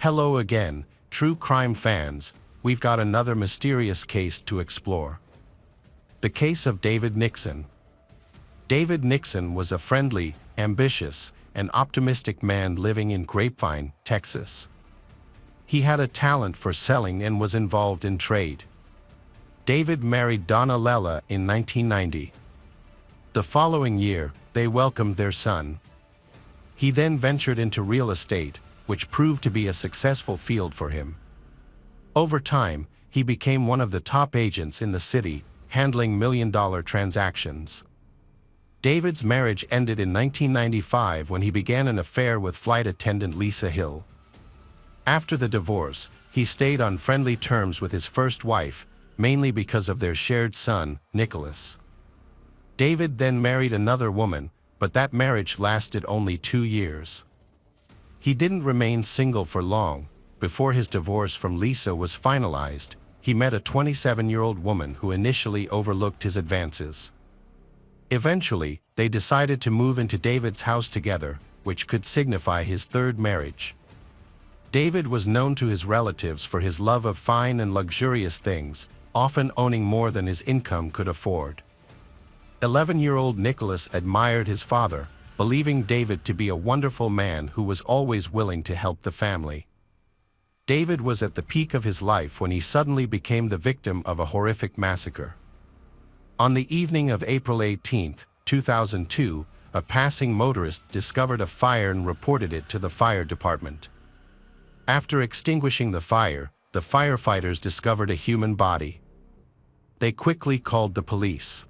Hello again, true crime fans. We've got another mysterious case to explore. The case of David Nixon. David Nixon was a friendly, ambitious, and optimistic man living in Grapevine, Texas. He had a talent for selling and was involved in trade. David married Donna Lela in 1990. The following year, they welcomed their son. He then ventured into real estate, which proved to be a successful field for him. Over time, he became one of the top agents in the city, handling million-dollar transactions. David's marriage ended in 1995 when he began an affair with flight attendant Lisa Hill. After the divorce, he stayed on friendly terms with his first wife, mainly because of their shared son, Nicholas. David then married another woman, but that marriage lasted only 2 years. He didn't remain single for long. Before his divorce from Lisa was finalized, he met a 27-year-old woman who initially overlooked his advances. Eventually, they decided to move into David's house together, which could signify his third marriage. David was known to his relatives for his love of fine and luxurious things, often owning more than his income could afford. 11-year-old Nicholas admired his father, believing David to be a wonderful man who was always willing to help the family. David was at the peak of his life when he suddenly became the victim of a horrific massacre. On the evening of April 18, 2002, a passing motorist discovered a fire and reported it to the fire department. After extinguishing the fire, the firefighters discovered a human body. They quickly called the police.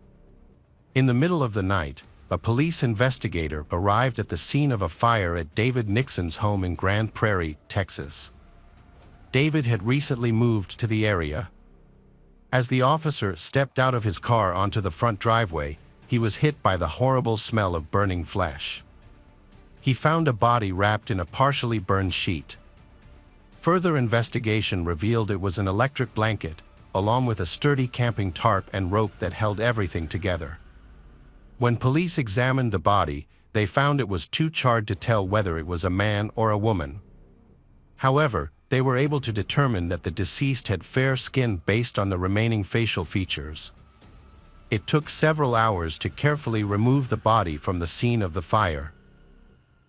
In the middle of the night, a police investigator arrived at the scene of a fire at David Nixon's home in Grand Prairie, Texas. David had recently moved to the area. As the officer stepped out of his car onto the front driveway, he was hit by the horrible smell of burning flesh. He found a body wrapped in a partially burned sheet. Further investigation revealed it was an electric blanket, along with a sturdy camping tarp and rope that held everything together. When police examined the body, they found it was too charred to tell whether it was a man or a woman. However, they were able to determine that the deceased had fair skin based on the remaining facial features. It took several hours to carefully remove the body from the scene of the fire.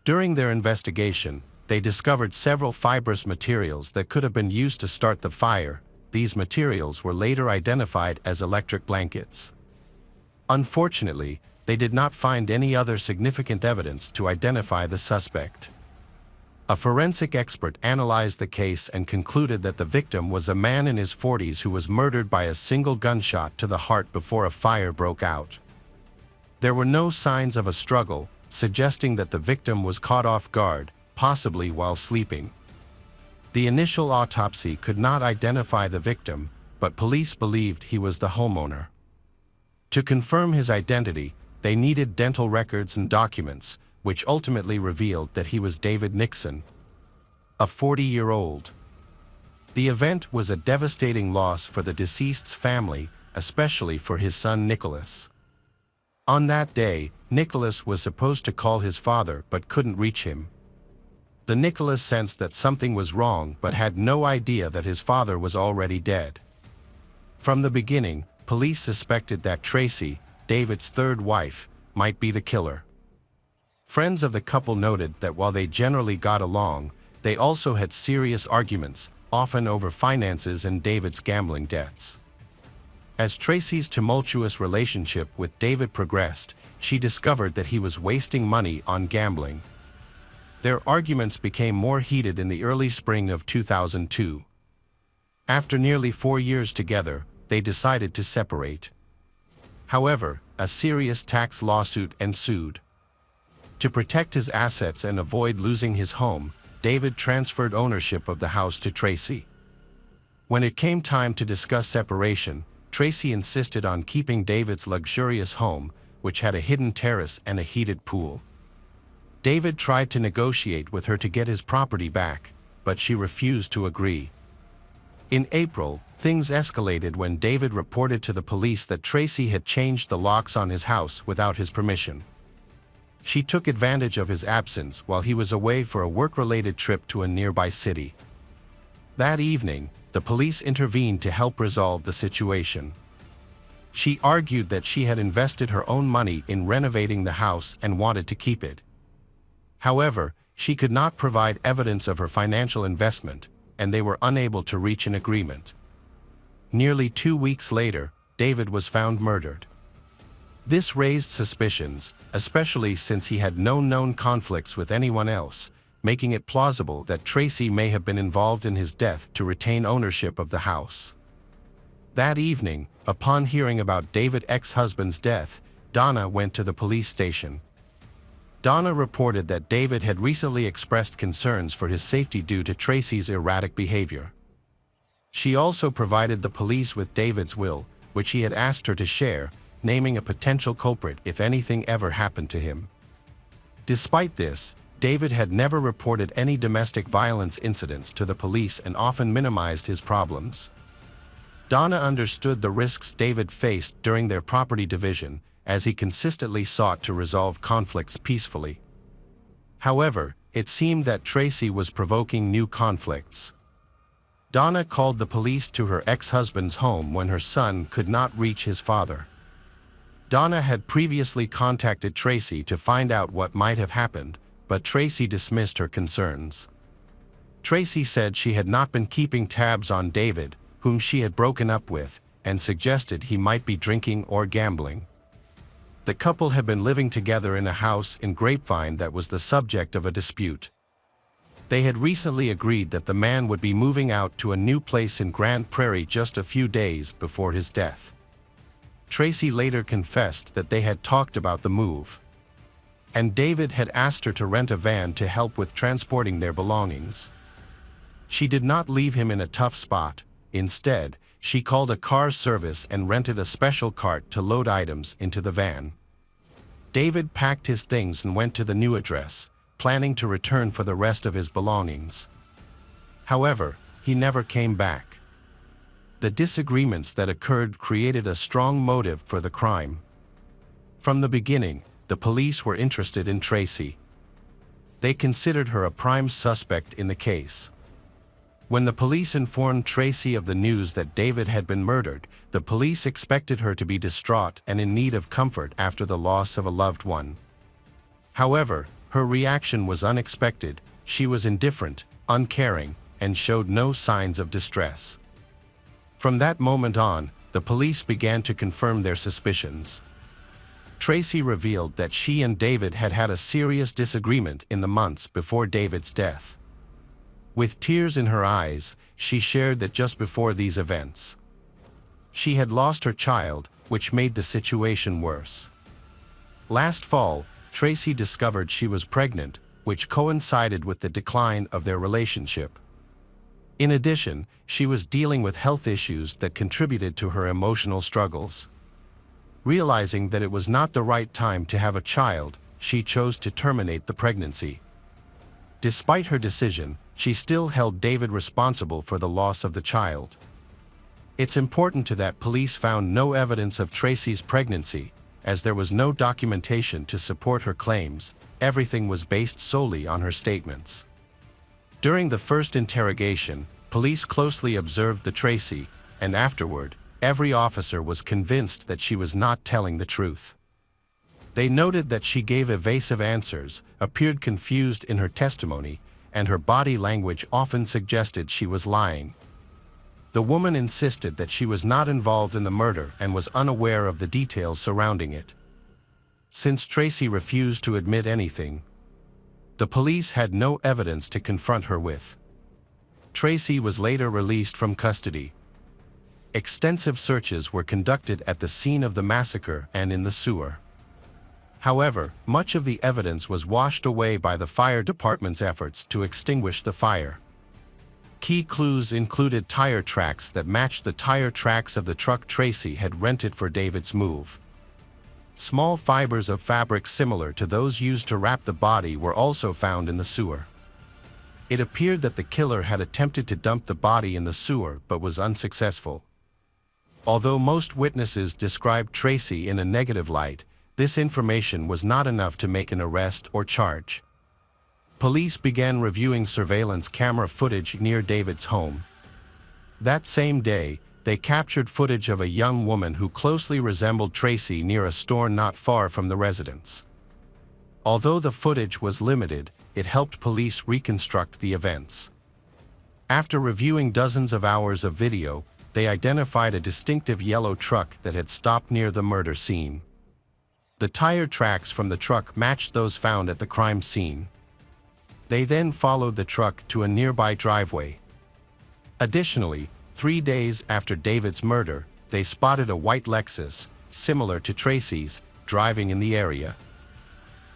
During their investigation, they discovered several fibrous materials that could have been used to start the fire. These materials were later identified as electric blankets. Unfortunately, they did not find any other significant evidence to identify the suspect. A forensic expert analyzed the case and concluded that the victim was a man in his 40s who was murdered by a single gunshot to the heart before a fire broke out. There were no signs of a struggle, suggesting that the victim was caught off guard, possibly while sleeping. The initial autopsy could not identify the victim, but police believed he was the homeowner. To confirm his identity, they needed dental records and documents, which ultimately revealed that he was David Nixon, a 40-year-old. The event was a devastating loss for the deceased's family, especially for his son Nicholas. On that day, Nicholas was supposed to call his father but couldn't reach him. The Nicholas sensed that something was wrong but had no idea that his father was already dead. From the beginning, police suspected that Tracy, David's third wife, might be the killer. Friends of the couple noted that while they generally got along, they also had serious arguments, often over finances and David's gambling debts. As Tracy's tumultuous relationship with David progressed, she discovered that he was wasting money on gambling. Their arguments became more heated in the early spring of 2002. After nearly 4 years together, they decided to separate. However, a serious tax lawsuit ensued. To protect his assets and avoid losing his home, David transferred ownership of the house to Tracy. When it came time to discuss separation, Tracy insisted on keeping David's luxurious home, which had a hidden terrace and a heated pool. David tried to negotiate with her to get his property back, but she refused to agree. In April, things escalated when David reported to the police that Tracy had changed the locks on his house without his permission. She took advantage of his absence while he was away for a work-related trip to a nearby city. That evening, the police intervened to help resolve the situation. She argued that she had invested her own money in renovating the house and wanted to keep it. However, she could not provide evidence of her financial investment, and they were unable to reach an agreement. Nearly 2 weeks later, David was found murdered. This raised suspicions, especially since he had no known conflicts with anyone else, making it plausible that Tracy may have been involved in his death to retain ownership of the house. That evening, upon hearing about David's ex-husband's death, Donna went to the police station. Donna reported that David had recently expressed concerns for his safety due to Tracy's erratic behavior. She also provided the police with David's will, which he had asked her to share, naming a potential culprit if anything ever happened to him. Despite this, David had never reported any domestic violence incidents to the police and often minimized his problems. Donna understood the risks David faced during their property division, as he consistently sought to resolve conflicts peacefully. However, it seemed that Tracy was provoking new conflicts. Donna called the police to her ex-husband's home when her son could not reach his father. Donna had previously contacted Tracy to find out what might have happened, but Tracy dismissed her concerns. Tracy said she had not been keeping tabs on David, whom she had broken up with, and suggested he might be drinking or gambling. The couple had been living together in a house in Grapevine that was the subject of a dispute. They had recently agreed that the man would be moving out to a new place in Grand Prairie just a few days before his death. Tracy later confessed that they had talked about the move, and David had asked her to rent a van to help with transporting their belongings. She did not leave him in a tough spot. Instead, she called a car service and rented a special cart to load items into the van. David packed his things and went to the new address, planning to return for the rest of his belongings. However, he never came back. The disagreements that occurred created a strong motive for the crime. From the beginning, the police were interested in Tracy. They considered her a prime suspect in the case. When the police informed Tracy of the news that David had been murdered, the police expected her to be distraught and in need of comfort after the loss of a loved one. However, her reaction was unexpected. She was indifferent, uncaring, and showed no signs of distress. From that moment on, the police began to confirm their suspicions. Tracy revealed that she and David had had a serious disagreement in the months before David's death. With tears in her eyes, she shared that just before these events, she had lost her child, which made the situation worse. Last fall, Tracy discovered she was pregnant, which coincided with the decline of their relationship. In addition, she was dealing with health issues that contributed to her emotional struggles. Realizing that it was not the right time to have a child, she chose to terminate the pregnancy. Despite her decision, she still held David responsible for the loss of the child. It's important that police found no evidence of Tracy's pregnancy, as there was no documentation to support her claims. Everything was based solely on her statements. During the first interrogation, police closely observed the Tracy, and afterward, every officer was convinced that she was not telling the truth. They noted that she gave evasive answers, appeared confused in her testimony, and her body language often suggested she was lying. The woman insisted that she was not involved in the murder and was unaware of the details surrounding it. Since Tracy refused to admit anything, the police had no evidence to confront her with. Tracy was later released from custody. Extensive searches were conducted at the scene of the massacre and in the sewer. However, much of the evidence was washed away by the fire department's efforts to extinguish the fire. Key clues included tire tracks that matched the tire tracks of the truck Tracy had rented for David's move. Small fibers of fabric similar to those used to wrap the body were also found in the sewer. It appeared that the killer had attempted to dump the body in the sewer but was unsuccessful. Although most witnesses described Tracy in a negative light, this information was not enough to make an arrest or charge. Police began reviewing surveillance camera footage near David's home, That same day, they captured footage of a young woman who closely resembled Tracy near a store not far from the residence. Although the footage was limited, it helped police reconstruct the events. After reviewing dozens of hours of video, they identified a distinctive yellow truck that had stopped near the murder scene. The tire tracks from the truck matched those found at the crime scene. They then followed the truck to a nearby driveway. Additionally, 3 days after David's murder, they spotted a white Lexus, similar to Tracy's, driving in the area.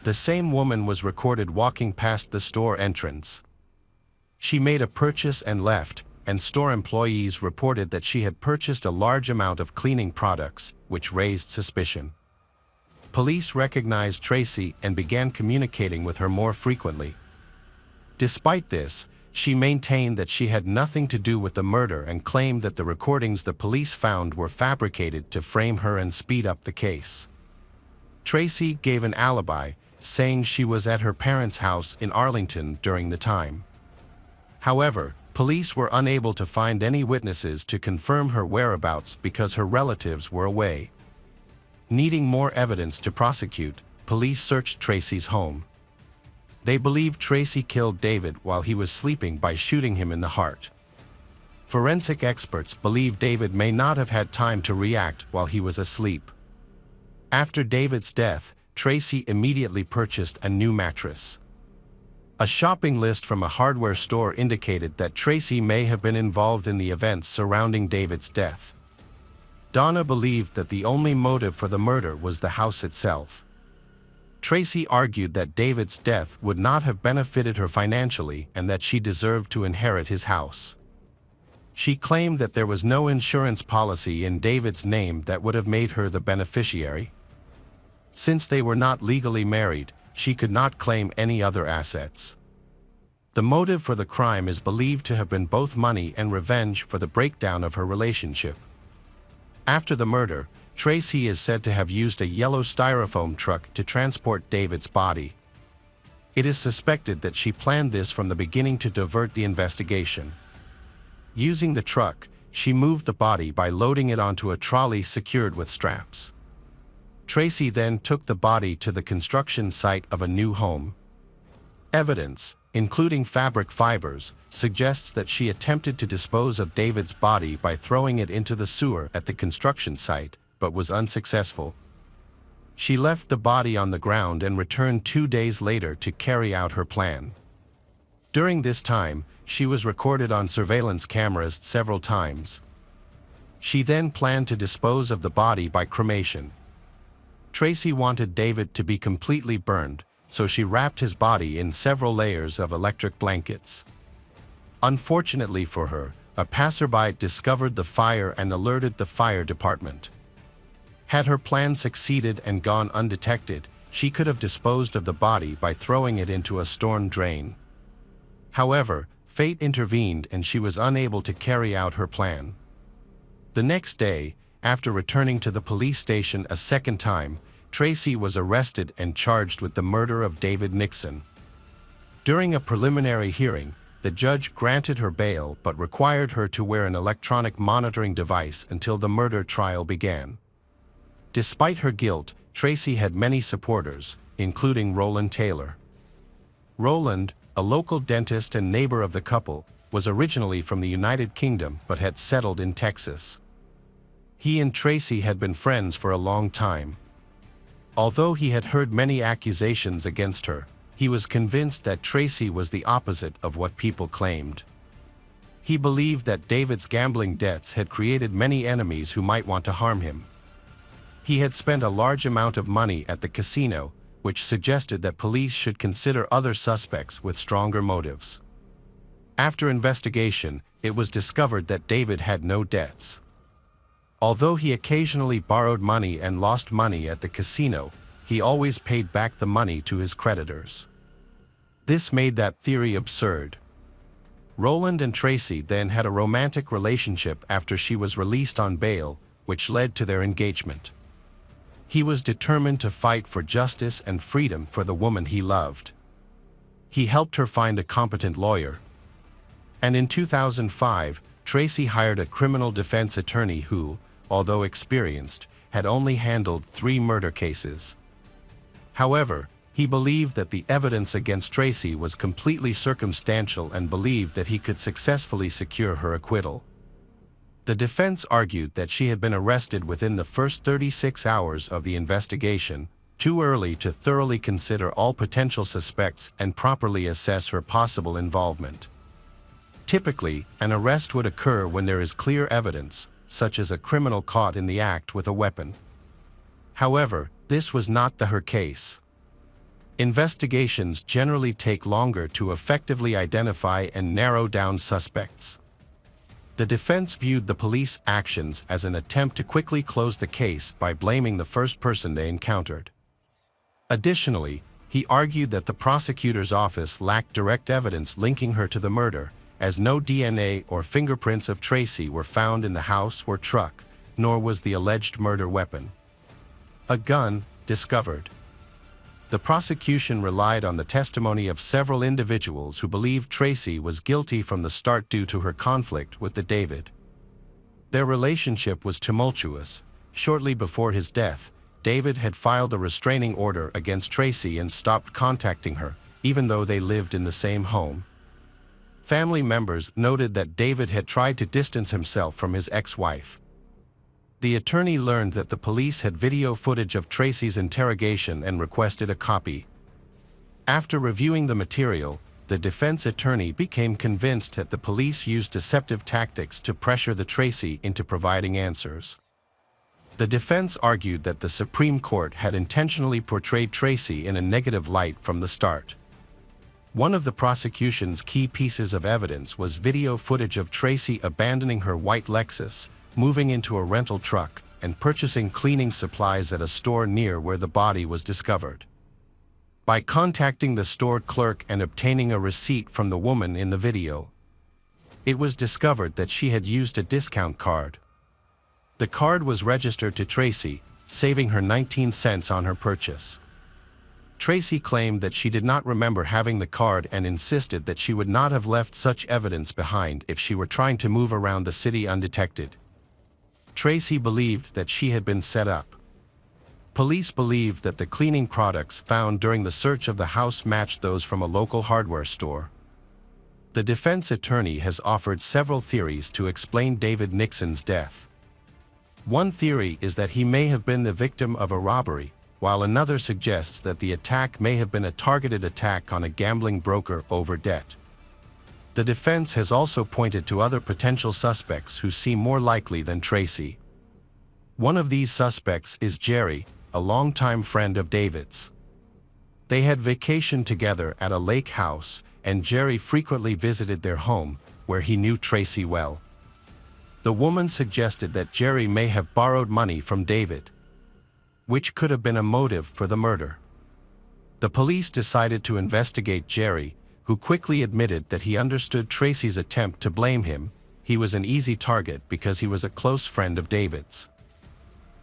The same woman was recorded walking past the store entrance. She made a purchase and left, and store employees reported that she had purchased a large amount of cleaning products, which raised suspicion. Police recognized Tracy and began communicating with her more frequently. Despite this, she maintained that she had nothing to do with the murder and claimed that the recordings the police found were fabricated to frame her and speed up the case. Tracy gave an alibi, saying she was at her parents' house in Arlington during the time. However, police were unable to find any witnesses to confirm her whereabouts because her relatives were away. Needing more evidence to prosecute, police searched Tracy's home. They believed Tracy killed David while he was sleeping by shooting him in the heart. Forensic experts believe David may not have had time to react while he was asleep. After David's death, Tracy immediately purchased a new mattress. A shopping list from a hardware store indicated that Tracy may have been involved in the events surrounding David's death. Donna believed that the only motive for the murder was the house itself. Tracy argued that David's death would not have benefited her financially and that she deserved to inherit his house. She claimed that there was no insurance policy in David's name that would have made her the beneficiary. Since they were not legally married, she could not claim any other assets. The motive for the crime is believed to have been both money and revenge for the breakdown of her relationship. After the murder, Tracy is said to have used a yellow styrofoam truck to transport David's body. It is suspected that she planned this from the beginning to divert the investigation. Using the truck, she moved the body by loading it onto a trolley secured with straps. Tracy then took the body to the construction site of a new home. Evidence, including fabric fibers, suggests that she attempted to dispose of David's body by throwing it into the sewer at the construction site, but was unsuccessful. She left the body on the ground and returned 2 days later to carry out her plan. During this time, she was recorded on surveillance cameras several times. She then planned to dispose of the body by cremation. Tracy wanted David to be completely burned, so she wrapped his body in several layers of electric blankets. Unfortunately for her, a passerby discovered the fire and alerted the fire department. Had her plan succeeded and gone undetected, she could have disposed of the body by throwing it into a storm drain. However, fate intervened and she was unable to carry out her plan. The next day, after returning to the police station a second time, Tracy was arrested and charged with the murder of David Nixon. During a preliminary hearing, the judge granted her bail but required her to wear an electronic monitoring device until the murder trial began. Despite her guilt, Tracy had many supporters, including Roland Taylor. Roland, a local dentist and neighbor of the couple, was originally from the United Kingdom but had settled in Texas. He and Tracy had been friends for a long time. Although he had heard many accusations against her, he was convinced that Tracy was the opposite of what people claimed. He believed that David's gambling debts had created many enemies who might want to harm him. He had spent a large amount of money at the casino, which suggested that police should consider other suspects with stronger motives. After investigation, it was discovered that David had no debts. Although he occasionally borrowed money and lost money at the casino, he always paid back the money to his creditors. This made that theory absurd. Roland and Tracy then had a romantic relationship after she was released on bail, which led to their engagement. He was determined to fight for justice and freedom for the woman he loved. He helped her find a competent lawyer. And in 2005, Tracy hired a criminal defense attorney who, although experienced, had only handled 3 murder cases. However, he believed that the evidence against Tracy was completely circumstantial and believed that he could successfully secure her acquittal. The defense argued that she had been arrested within the first 36 hours of the investigation, too early to thoroughly consider all potential suspects and properly assess her possible involvement. Typically, an arrest would occur when there is clear evidence, such as a criminal caught in the act with a weapon. However, this was not her case. Investigations generally take longer to effectively identify and narrow down suspects. The defense viewed the police actions as an attempt to quickly close the case by blaming the first person they encountered. Additionally, he argued that the prosecutor's office lacked direct evidence linking her to the murder, as no DNA or fingerprints of Tracy were found in the house or truck, nor was the alleged murder weapon, a gun, discovered. The prosecution relied on the testimony of several individuals who believed Tracy was guilty from the start due to her conflict with David. Their relationship was tumultuous. Shortly before his death, David had filed a restraining order against Tracy and stopped contacting her, even though they lived in the same home. Family members noted that David had tried to distance himself from his ex-wife. The attorney learned that the police had video footage of Tracy's interrogation and requested a copy. After reviewing the material, the defense attorney became convinced that the police used deceptive tactics to pressure Tracy into providing answers. The defense argued that the Supreme Court had intentionally portrayed Tracy in a negative light from the start. One of the prosecution's key pieces of evidence was video footage of Tracy abandoning her white Lexus, moving into a rental truck, and purchasing cleaning supplies at a store near where the body was discovered. By contacting the store clerk and obtaining a receipt from the woman in the video, it was discovered that she had used a discount card. The card was registered to Tracy, saving her 19 cents on her purchase. Tracy claimed that she did not remember having the card and insisted that she would not have left such evidence behind if she were trying to move around the city undetected. Tracy believed that she had been set up. Police believed that the cleaning products found during the search of the house matched those from a local hardware store. The defense attorney has offered several theories to explain David Nixon's death. One theory is that he may have been the victim of a robbery, while another suggests that the attack may have been a targeted attack on a gambling broker over debt. The defense has also pointed to other potential suspects who seem more likely than Tracy. One of these suspects is Jerry, a longtime friend of David's. They had vacationed together at a lake house, and Jerry frequently visited their home, where he knew Tracy well. The woman suggested that Jerry may have borrowed money from David, which could have been a motive for the murder. The police decided to investigate Jerry, who quickly admitted that he understood Tracy's attempt to blame him. He was an easy target because he was a close friend of David's.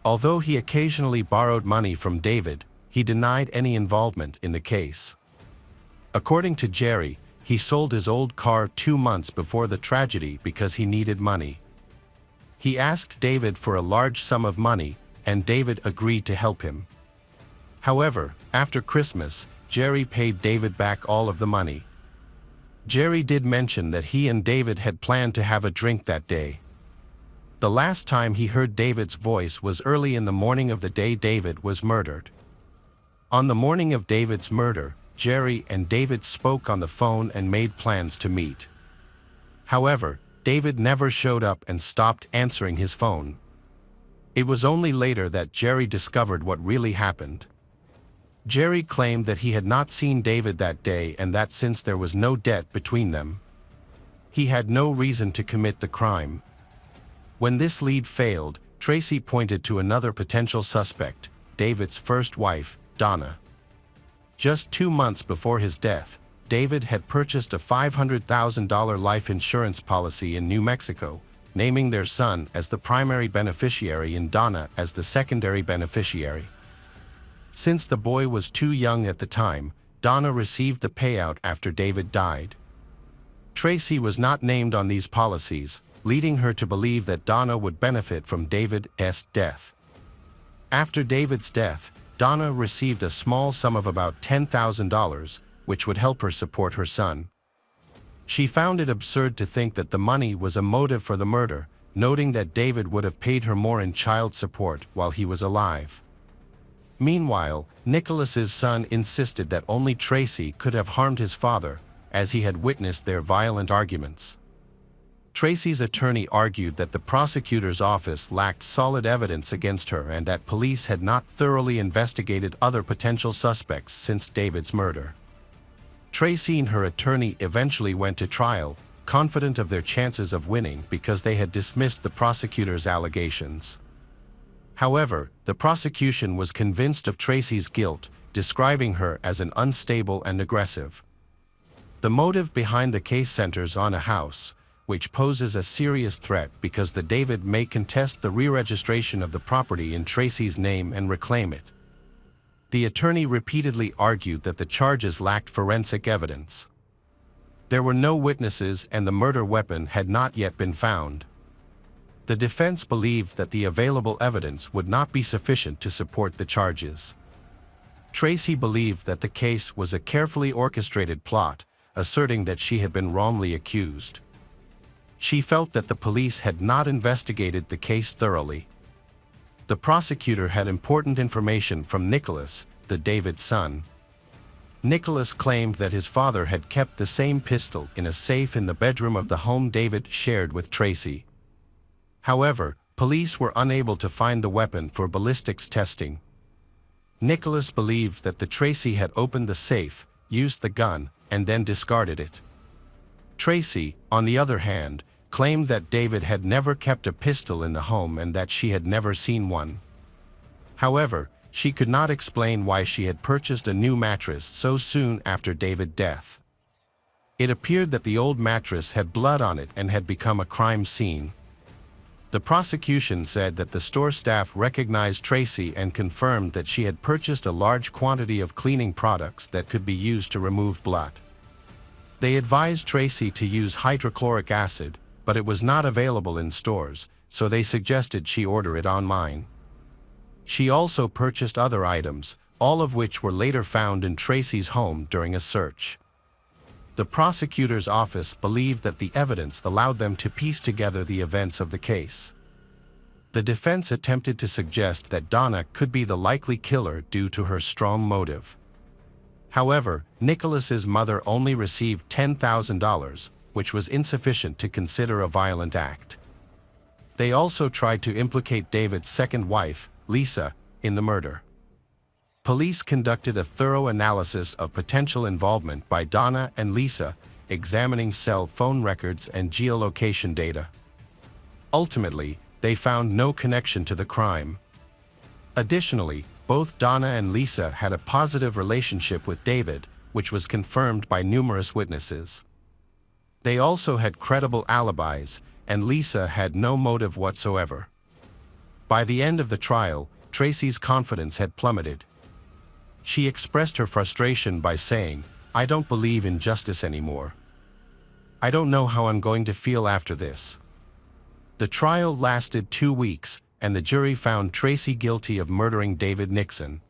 Although he occasionally borrowed money from David, he denied any involvement in the case. According to Jerry, he sold his old car 2 months before the tragedy because he needed money. He asked David for a large sum of money, and David agreed to help him. However, after Christmas, Jerry paid David back all of the money. Jerry did mention that he and David had planned to have a drink that day. The last time he heard David's voice was early in the morning of the day David was murdered. On the morning of David's murder, Jerry and David spoke on the phone and made plans to meet. However, David never showed up and stopped answering his phone. It was only later that Jerry discovered what really happened. Jerry claimed that he had not seen David that day and that since there was no debt between them, he had no reason to commit the crime. When this lead failed, Tracy pointed to another potential suspect, David's first wife, Donna. Just 2 months before his death, David had purchased a $500,000 life insurance policy in New Mexico, naming their son as the primary beneficiary and Donna as the secondary beneficiary. Since the boy was too young at the time, Donna received the payout after David died. Tracy was not named on these policies, leading her to believe that Donna would benefit from David's death. After David's death, Donna received a small sum of about $10,000, which would help her support her son. She found it absurd to think that the money was a motive for the murder, noting that David would have paid her more in child support while he was alive. Meanwhile, Nicholas's son insisted that only Tracy could have harmed his father, as he had witnessed their violent arguments. Tracy's attorney argued that the prosecutor's office lacked solid evidence against her and that police had not thoroughly investigated other potential suspects since David's murder. Tracy and her attorney eventually went to trial, confident of their chances of winning because they had dismissed the prosecutor's allegations. However, the prosecution was convinced of Tracy's guilt, describing her as an unstable and aggressive. The motive behind the case centers on a house, which poses a serious threat because the David may contest the re-registration of the property in Tracy's name and reclaim it. The attorney repeatedly argued that the charges lacked forensic evidence. There were no witnesses and the murder weapon had not yet been found. The defense believed that the available evidence would not be sufficient to support the charges. Tracy believed that the case was a carefully orchestrated plot, asserting that she had been wrongly accused. She felt that the police had not investigated the case thoroughly. The prosecutor had important information from Nicholas, the David's son. Nicholas claimed that his father had kept the same pistol in a safe in the bedroom of the home David shared with Tracy. However, police were unable to find the weapon for ballistics testing. Nicholas believed that the Tracy had opened the safe, used the gun, and then discarded it. Tracy, on the other hand, claimed that David had never kept a pistol in the home and that she had never seen one. However, she could not explain why she had purchased a new mattress so soon after David's death. It appeared that the old mattress had blood on it and had become a crime scene. The prosecution said that the store staff recognized Tracy and confirmed that she had purchased a large quantity of cleaning products that could be used to remove blood. They advised Tracy to use hydrochloric acid, but it was not available in stores, so they suggested she order it online. She also purchased other items, all of which were later found in Tracy's home during a search. The prosecutor's office believed that the evidence allowed them to piece together the events of the case. The defense attempted to suggest that Donna could be the likely killer due to her strong motive. However, Nicholas's mother only received $10,000, which was insufficient to consider a violent act. They also tried to implicate David's second wife, Lisa, in the murder. Police conducted a thorough analysis of potential involvement by Donna and Lisa, examining cell phone records and geolocation data. Ultimately, they found no connection to the crime. Additionally, both Donna and Lisa had a positive relationship with David, which was confirmed by numerous witnesses. They also had credible alibis, and Lisa had no motive whatsoever. By the end of the trial, Tracy's confidence had plummeted. She expressed her frustration by saying, "I don't believe in justice anymore. I don't know how I'm going to feel after this." The trial lasted 2 weeks, and the jury found Tracy guilty of murdering David Nixon.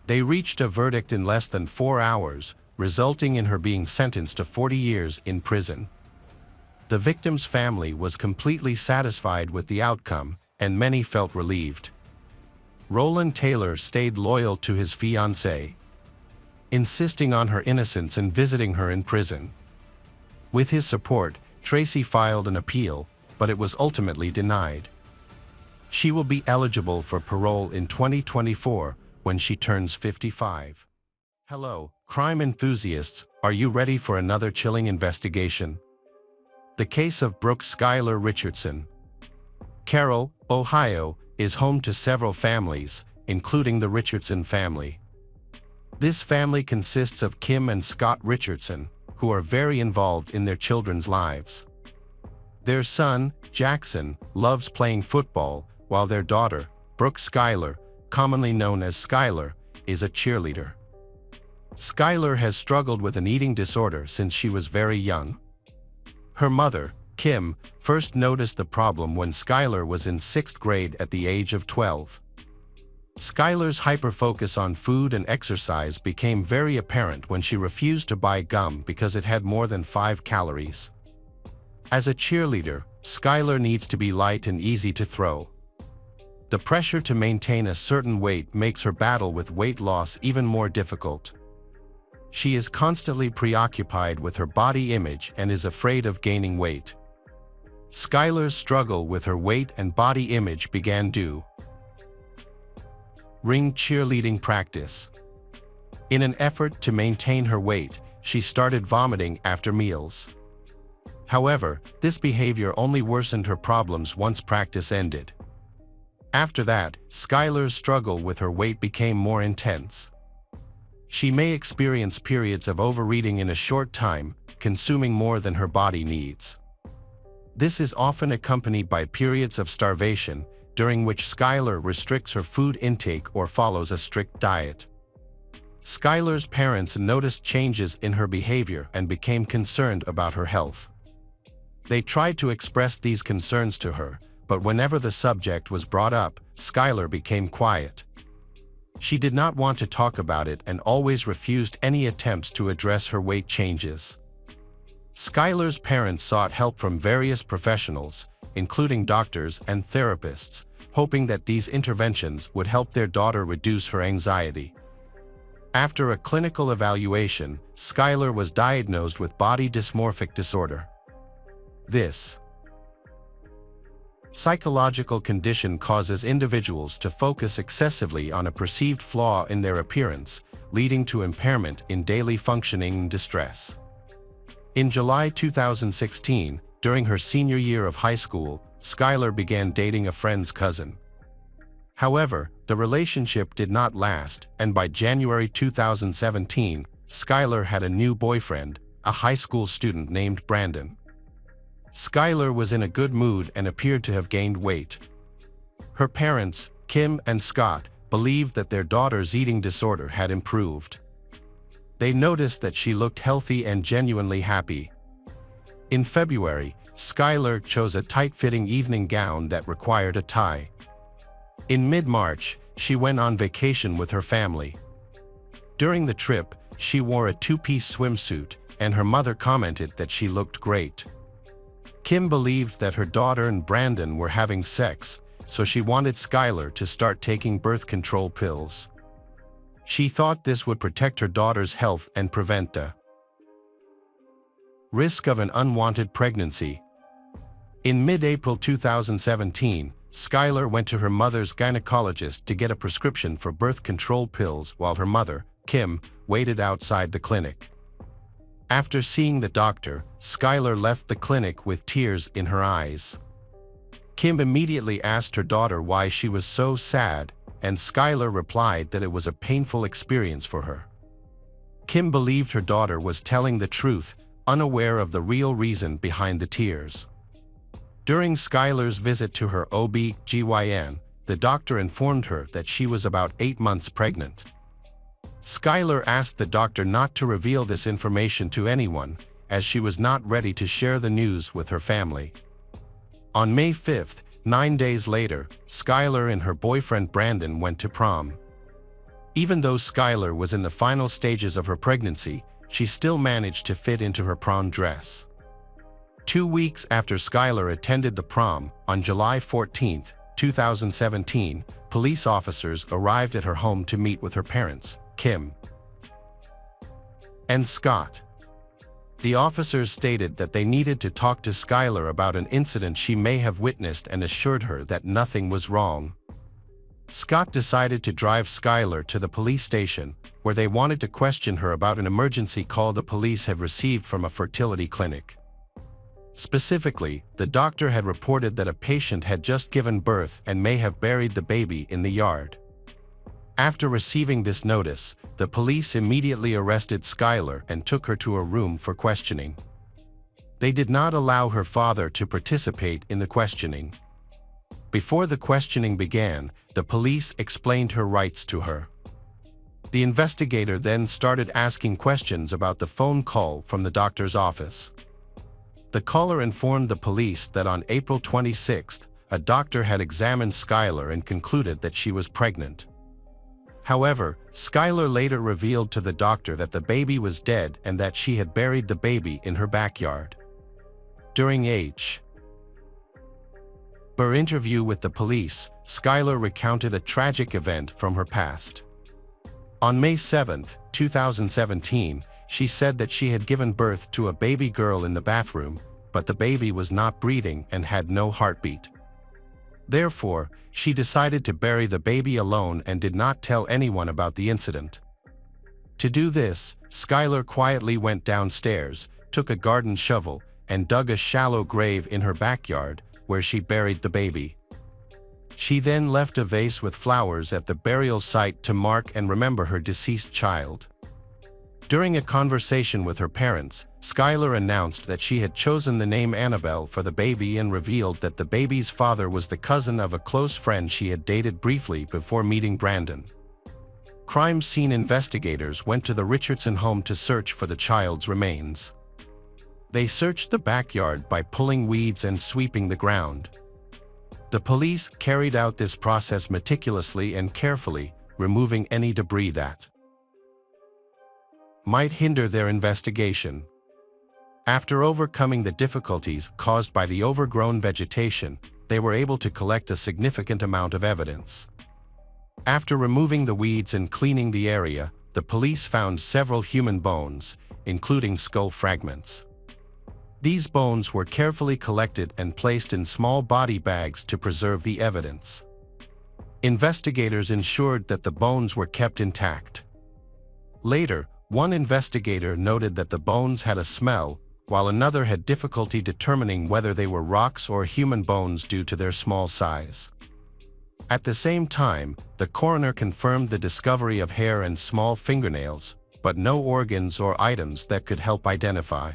They reached a verdict in less than 4 hours, resulting in her being sentenced to 40 years in prison. The victim's family was completely satisfied with the outcome, and many felt relieved. Roland Taylor stayed loyal to his fiancée, insisting on her innocence and visiting her in prison. With his support, Tracy filed an appeal, but it was ultimately denied. She will be eligible for parole in 2024 when she turns 55. Hello, crime enthusiasts, are you ready for another chilling investigation? The case of Brooke Skylar Richardson. Carroll, Ohio, is home to several families, including the Richardson family. This family consists of Kim and Scott Richardson, who are very involved in their children's lives. Their son, Jackson, loves playing football, while their daughter, Brooke Skylar, commonly known as Skylar, is a cheerleader. Skylar has struggled with an eating disorder since she was very young. Her mother, Kim, first noticed the problem when Skylar was in 6th grade at the age of 12. Skylar's hyper-focus on food and exercise became very apparent when she refused to buy gum because it had more than 5 calories. As a cheerleader, Skylar needs to be light and easy to throw. The pressure to maintain a certain weight makes her battle with weight loss even more difficult. She is constantly preoccupied with her body image and is afraid of gaining weight. Skylar's struggle with her weight and body image began due ring cheerleading practice. In an effort to maintain her weight, she started vomiting after meals. However, this behavior only worsened her problems once practice ended. After that, Skylar's struggle with her weight became more intense. She may experience periods of overeating in a short time, consuming more than her body needs. This is often accompanied by periods of starvation, during which Skylar restricts her food intake or follows a strict diet. Skylar's parents noticed changes in her behavior and became concerned about her health. They tried to express these concerns to her, but whenever the subject was brought up, Skylar became quiet. She did not want to talk about it and always refused any attempts to address her weight changes. Skylar's parents sought help from various professionals, including doctors and therapists, hoping that these interventions would help their daughter reduce her anxiety. After a clinical evaluation, Skylar was diagnosed with body dysmorphic disorder. This psychological condition causes individuals to focus excessively on a perceived flaw in their appearance, leading to impairment in daily functioning and distress. In July 2016, during her senior year of high school, Skylar began dating a friend's cousin. However, the relationship did not last, and by January 2017, Skylar had a new boyfriend, a high school student named Brandon. Skylar was in a good mood and appeared to have gained weight. Her parents, Kim and Scott, believed that their daughter's eating disorder had improved. They noticed that she looked healthy and genuinely happy. In February, Skylar chose a tight-fitting evening gown that required a tie. In mid-March, she went on vacation with her family. During the trip, she wore a two-piece swimsuit, and her mother commented that she looked great. Kim believed that her daughter and Brandon were having sex, so she wanted Skylar to start taking birth control pills. She thought this would protect her daughter's health and prevent the risk of an unwanted pregnancy. In mid-April 2017, Skylar went to her mother's gynecologist to get a prescription for birth control pills while her mother, Kim, waited outside the clinic. After seeing the doctor, Skylar left the clinic with tears in her eyes. Kim immediately asked her daughter why she was so sad, and Skylar replied that it was a painful experience for her. Kim believed her daughter was telling the truth, unaware of the real reason behind the tears. During Skylar's visit to her OB/GYN, the doctor informed her that she was about 8 months pregnant. Skylar asked the doctor not to reveal this information to anyone, as she was not ready to share the news with her family. On May 5th, 9 days later, Skylar and her boyfriend Brandon went to prom. Even though Skylar was in the final stages of her pregnancy, she still managed to fit into her prom dress. 2 weeks after Skylar attended the prom, on July 14, 2017, police officers arrived at her home to meet with her parents, Kim and Scott. The officers stated that they needed to talk to Skylar about an incident she may have witnessed and assured her that nothing was wrong. Scott decided to drive Skylar to the police station, where they wanted to question her about an emergency call the police had received from a fertility clinic. Specifically, the doctor had reported that a patient had just given birth and may have buried the baby in the yard. After receiving this notice, the police immediately arrested Skylar and took her to a room for questioning. They did not allow her father to participate in the questioning. Before the questioning began, the police explained her rights to her. The investigator then started asking questions about the phone call from the doctor's office. The caller informed the police that on April 26, a doctor had examined Skylar and concluded that she was pregnant. However, Skylar later revealed to the doctor that the baby was dead and that she had buried the baby in her backyard. During her interview with the police, Skylar recounted a tragic event from her past. On May 7, 2017, she said that she had given birth to a baby girl in the bathroom, but the baby was not breathing and had no heartbeat. Therefore, she decided to bury the baby alone and did not tell anyone about the incident. To do this, Skylar quietly went downstairs, took a garden shovel, and dug a shallow grave in her backyard, where she buried the baby. She then left a vase with flowers at the burial site to mark and remember her deceased child. During a conversation with her parents, Skylar announced that she had chosen the name Annabelle for the baby and revealed that the baby's father was the cousin of a close friend she had dated briefly before meeting Brandon. Crime scene investigators went to the Richardson home to search for the child's remains. They searched the backyard by pulling weeds and sweeping the ground. The police carried out this process meticulously and carefully, removing any debris that might hinder their investigation. After overcoming the difficulties caused by the overgrown vegetation, they were able to collect a significant amount of evidence. After removing the weeds and cleaning the area, the police found several human bones, including skull fragments. These bones were carefully collected and placed in small body bags to preserve the evidence. Investigators ensured that the bones were kept intact. Later, one investigator noted that the bones had a smell, while another had difficulty determining whether they were rocks or human bones due to their small size. At the same time, the coroner confirmed the discovery of hair and small fingernails, but no organs or items that could help identify.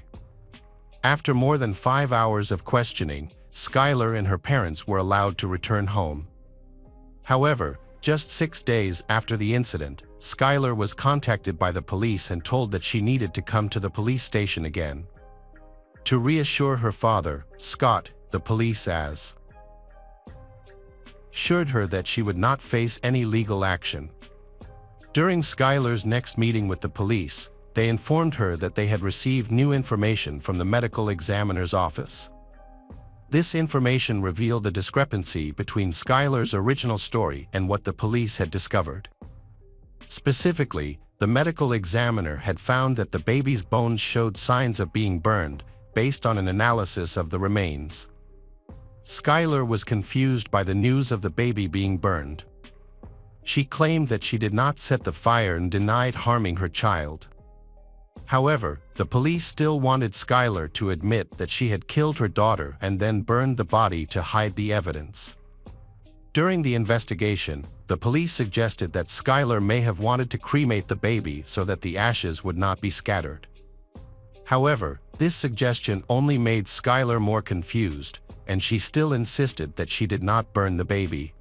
After more than 5 hours of questioning, Skylar and her parents were allowed to return home. However, just 6 days after the incident, Skylar was contacted by the police and told that she needed to come to the police station again. To reassure her father, Scott, the police assured her that she would not face any legal action. During Skylar's next meeting with the police, they informed her that they had received new information from the medical examiner's office. This information revealed a discrepancy between Skylar's original story and what the police had discovered. Specifically, the medical examiner had found that the baby's bones showed signs of being burned, based on an analysis of the remains. Skylar was confused by the news of the baby being burned. She claimed that she did not set the fire and denied harming her child. However, the police still wanted Skylar to admit that she had killed her daughter and then burned the body to hide the evidence. During the investigation, the police suggested that Skylar may have wanted to cremate the baby so that the ashes would not be scattered. However, this suggestion only made Skylar more confused, and she still insisted that she did not burn the baby.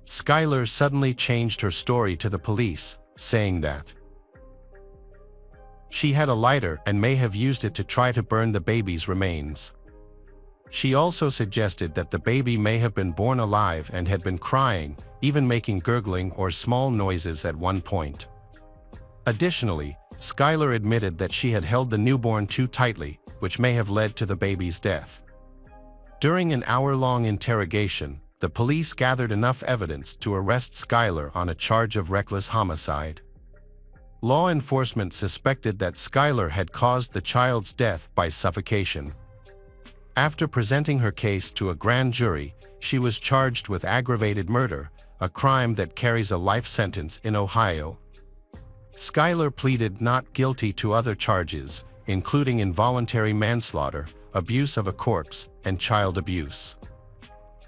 Skylar suddenly changed her story to the police, saying that she had a lighter and may have used it to try to burn the baby's remains. She also suggested that the baby may have been born alive and had been crying, even making gurgling or small noises at one point. Additionally, Skylar admitted that she had held the newborn too tightly, which may have led to the baby's death. During an hour-long interrogation, the police gathered enough evidence to arrest Skylar on a charge of reckless homicide. Law enforcement suspected that Skylar had caused the child's death by suffocation. After presenting her case to a grand jury, she was charged with aggravated murder, a crime that carries a life sentence in Ohio. Skylar pleaded not guilty to other charges, including involuntary manslaughter, abuse of a corpse, and child abuse.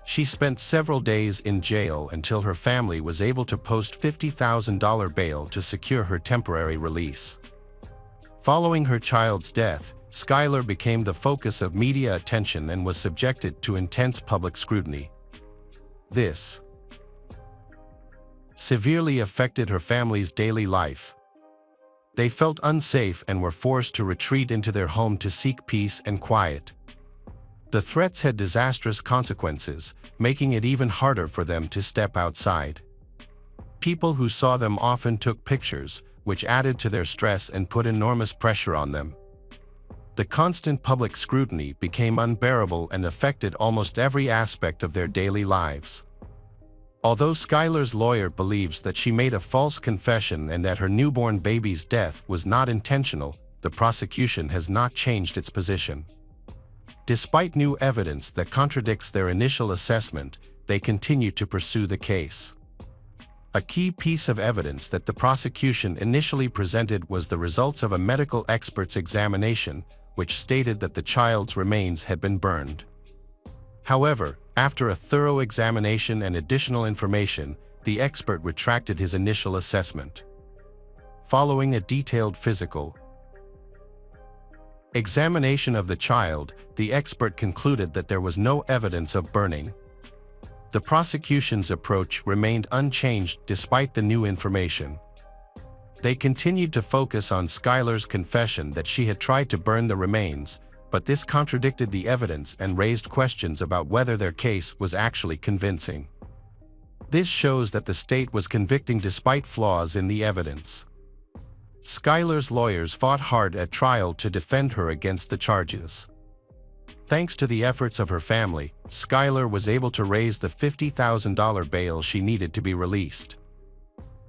She spent several days in jail until her family was able to post $50,000 bail to secure her temporary release. Following her child's death, Skylar became the focus of media attention and was subjected to intense public scrutiny. This severely affected her family's daily life. They felt unsafe and were forced to retreat into their home to seek peace and quiet. The threats had disastrous consequences, making it even harder for them to step outside. People who saw them often took pictures, which added to their stress and put enormous pressure on them. The constant public scrutiny became unbearable and affected almost every aspect of their daily lives. Although Skylar's lawyer believes that she made a false confession and that her newborn baby's death was not intentional, the prosecution has not changed its position. Despite new evidence that contradicts their initial assessment, they continue to pursue the case. A key piece of evidence that the prosecution initially presented was the results of a medical expert's examination, which stated that the child's remains had been burned. However, after a thorough examination and additional information, the expert retracted his initial assessment. Following a detailed physical examination of the child, the expert concluded that there was no evidence of burning. The prosecution's approach remained unchanged despite the new information. They continued to focus on Skylar's confession that she had tried to burn the remains, but this contradicted the evidence and raised questions about whether their case was actually convincing. This shows that the state was convicting despite flaws in the evidence. Skylar's lawyers fought hard at trial to defend her against the charges. Thanks to the efforts of her family, Skylar was able to raise the $50,000 bail she needed to be released.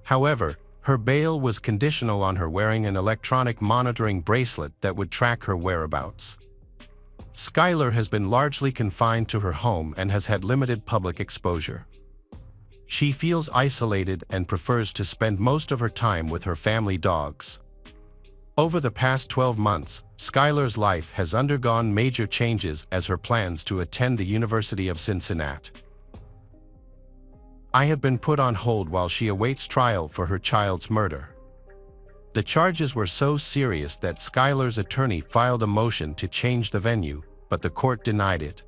However, her bail was conditional on her wearing an electronic monitoring bracelet that would track her whereabouts. Skylar has been largely confined to her home and has had limited public exposure. She feels isolated and prefers to spend most of her time with her family dogs. Over the past 12 months, Skylar's life has undergone major changes as her plans to attend the University of Cincinnati have been put on hold while she awaits trial for her child's murder. The charges were so serious that Skylar's attorney filed a motion to change the venue, but the court denied it.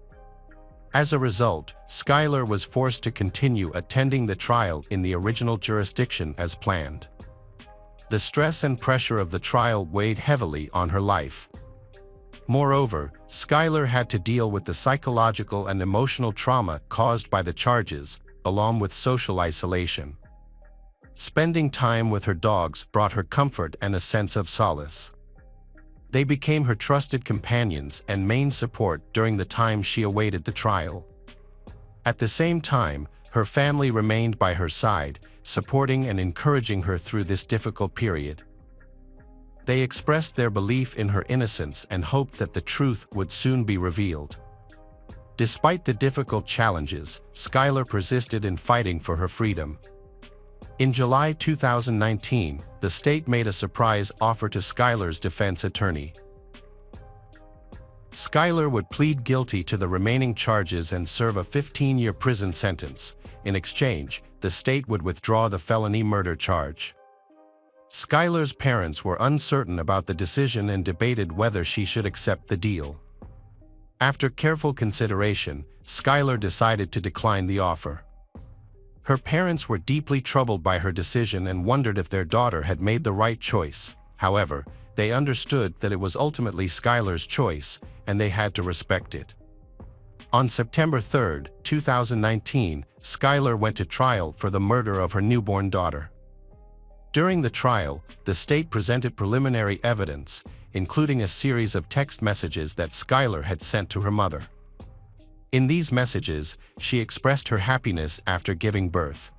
As a result, Skylar was forced to continue attending the trial in the original jurisdiction as planned. The stress and pressure of the trial weighed heavily on her life. Moreover, Skylar had to deal with the psychological and emotional trauma caused by the charges, along with social isolation. Spending time with her dogs brought her comfort and a sense of solace. They became her trusted companions and main support during the time she awaited the trial. At the same time, her family remained by her side, supporting and encouraging her through this difficult period. They expressed their belief in her innocence and hoped that the truth would soon be revealed. Despite the difficult challenges, Skylar persisted in fighting for her freedom. In July 2019, the state made a surprise offer to Skylar's defense attorney. Skylar would plead guilty to the remaining charges and serve a 15-year prison sentence. In exchange, the state would withdraw the felony murder charge. Skylar's parents were uncertain about the decision and debated whether she should accept the deal. After careful consideration, Skylar decided to decline the offer. Her parents were deeply troubled by her decision and wondered if their daughter had made the right choice. However, they understood that it was ultimately Skylar's choice, and they had to respect it. On September 3, 2019, Skylar went to trial for the murder of her newborn daughter. During the trial, the state presented preliminary evidence, including a series of text messages that Skylar had sent to her mother. In these messages, she expressed her happiness after giving birth.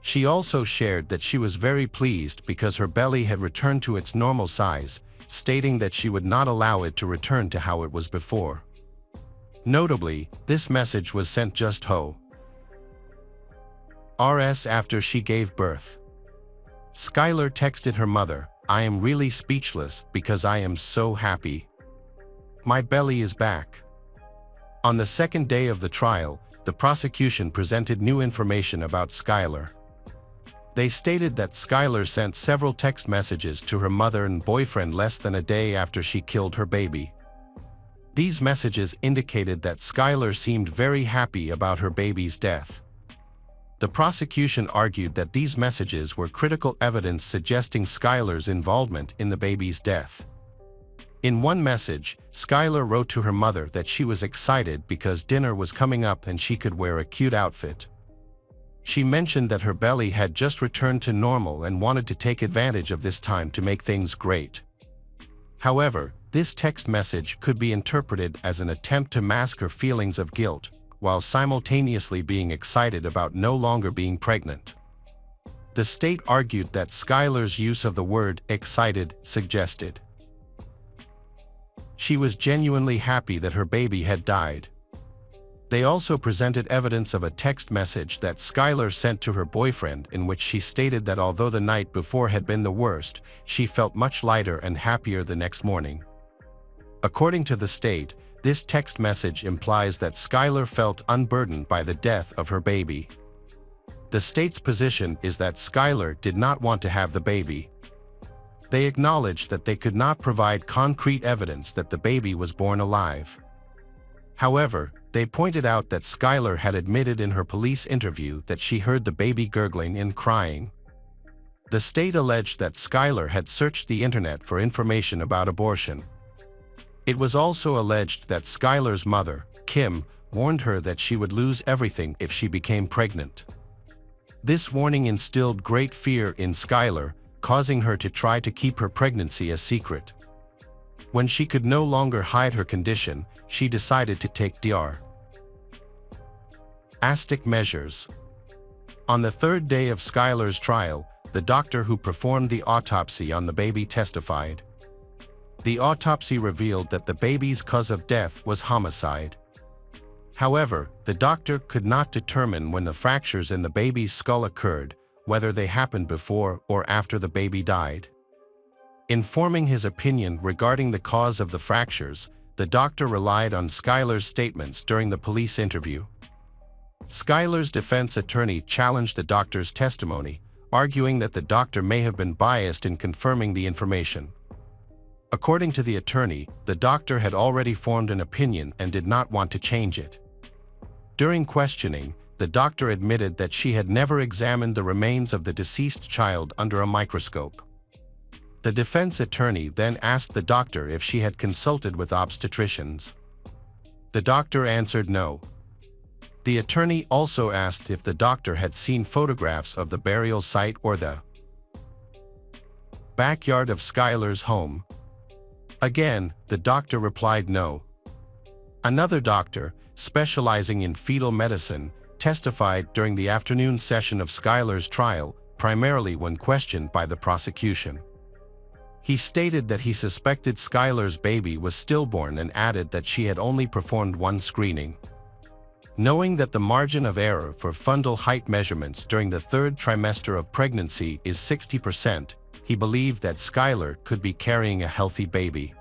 She also shared that she was very pleased because her belly had returned to its normal size, stating that she would not allow it to return to how it was before. Notably, this message was sent just hours after she gave birth. Skylar texted her mother, "I am really speechless because I am so happy. My belly is back." On the second day of the trial, the prosecution presented new information about Skylar. They stated that Skylar sent several text messages to her mother and boyfriend less than a day after she killed her baby. These messages indicated that Skylar seemed very happy about her baby's death. The prosecution argued that these messages were critical evidence suggesting Skylar's involvement in the baby's death. In one message, Skylar wrote to her mother that she was excited because dinner was coming up and she could wear a cute outfit. She mentioned that her belly had just returned to normal and wanted to take advantage of this time to make things great. However, this text message could be interpreted as an attempt to mask her feelings of guilt, while simultaneously being excited about no longer being pregnant. The state argued that Skylar's use of the word excited suggested she was genuinely happy that her baby had died. They also presented evidence of a text message that Skylar sent to her boyfriend in which she stated that although the night before had been the worst, she felt much lighter and happier the next morning. According to the state, this text message implies that Skylar felt unburdened by the death of her baby. The state's position is that Skylar did not want to have the baby. They acknowledged that they could not provide concrete evidence that the baby was born alive. However, they pointed out that Skylar had admitted in her police interview that she heard the baby gurgling and crying. The state alleged that Skylar had searched the internet for information about abortion. It was also alleged that Skylar's mother, Kim, warned her that she would lose everything if she became pregnant. This warning instilled great fear in Skylar, causing her to try to keep her pregnancy a secret. When she could no longer hide her condition, she decided to take Dr. measures. On the third day of Skylar's trial, the doctor who performed the autopsy on the baby testified. The autopsy revealed that the baby's cause of death was homicide. However, the doctor could not determine when the fractures in the baby's skull occurred, whether they happened before or after the baby died. In forming his opinion regarding the cause of the fractures, the doctor relied on Skylar's statements during the police interview. Skylar's defense attorney challenged the doctor's testimony, arguing that the doctor may have been biased in confirming the information. According to the attorney, the doctor had already formed an opinion and did not want to change it. During questioning, the doctor admitted that she had never examined the remains of the deceased child under a microscope. The defense attorney then asked the doctor if she had consulted with obstetricians. The doctor answered no. The attorney also asked if the doctor had seen photographs of the burial site or the backyard of Skylar's home. Again, the doctor replied no. Another doctor, specializing in fetal medicine, testified during the afternoon session of Skylar's trial, primarily when questioned by the prosecution. He stated that he suspected Skylar's baby was stillborn and added that she had only performed one screening. Knowing that the margin of error for fundal height measurements during the third trimester of pregnancy is 60%, he believed that Skylar could be carrying a healthy baby.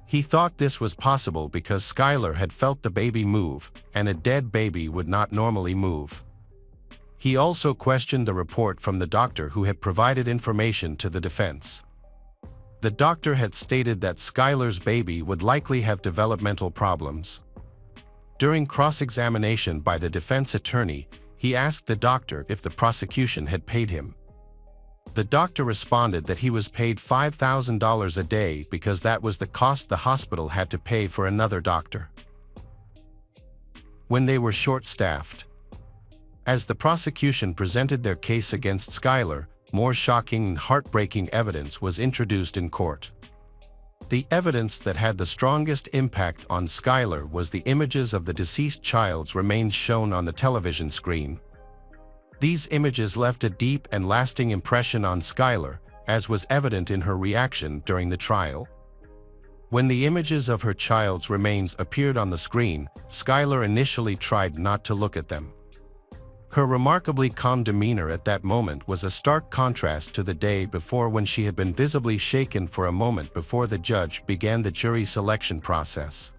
He thought this was possible because Skylar had felt the baby move, and a dead baby would not normally move. He also questioned the report from the doctor who had provided information to the defense. The doctor had stated that Skylar's baby would likely have developmental problems. During cross-examination by the defense attorney, he asked the doctor if the prosecution had paid him. The doctor responded that he was paid $5,000 a day because that was the cost the hospital had to pay for another doctor when they were short-staffed. As the prosecution presented their case against Skylar, more shocking and heartbreaking evidence was introduced in court. The evidence that had the strongest impact on Skylar was the images of the deceased child's remains shown on the television screen. These images left a deep and lasting impression on Skylar, as was evident in her reaction during the trial. When the images of her child's remains appeared on the screen, Skylar initially tried not to look at them. Her remarkably calm demeanor at that moment was a stark contrast to the day before when she had been visibly shaken for a moment before the judge began the jury selection process.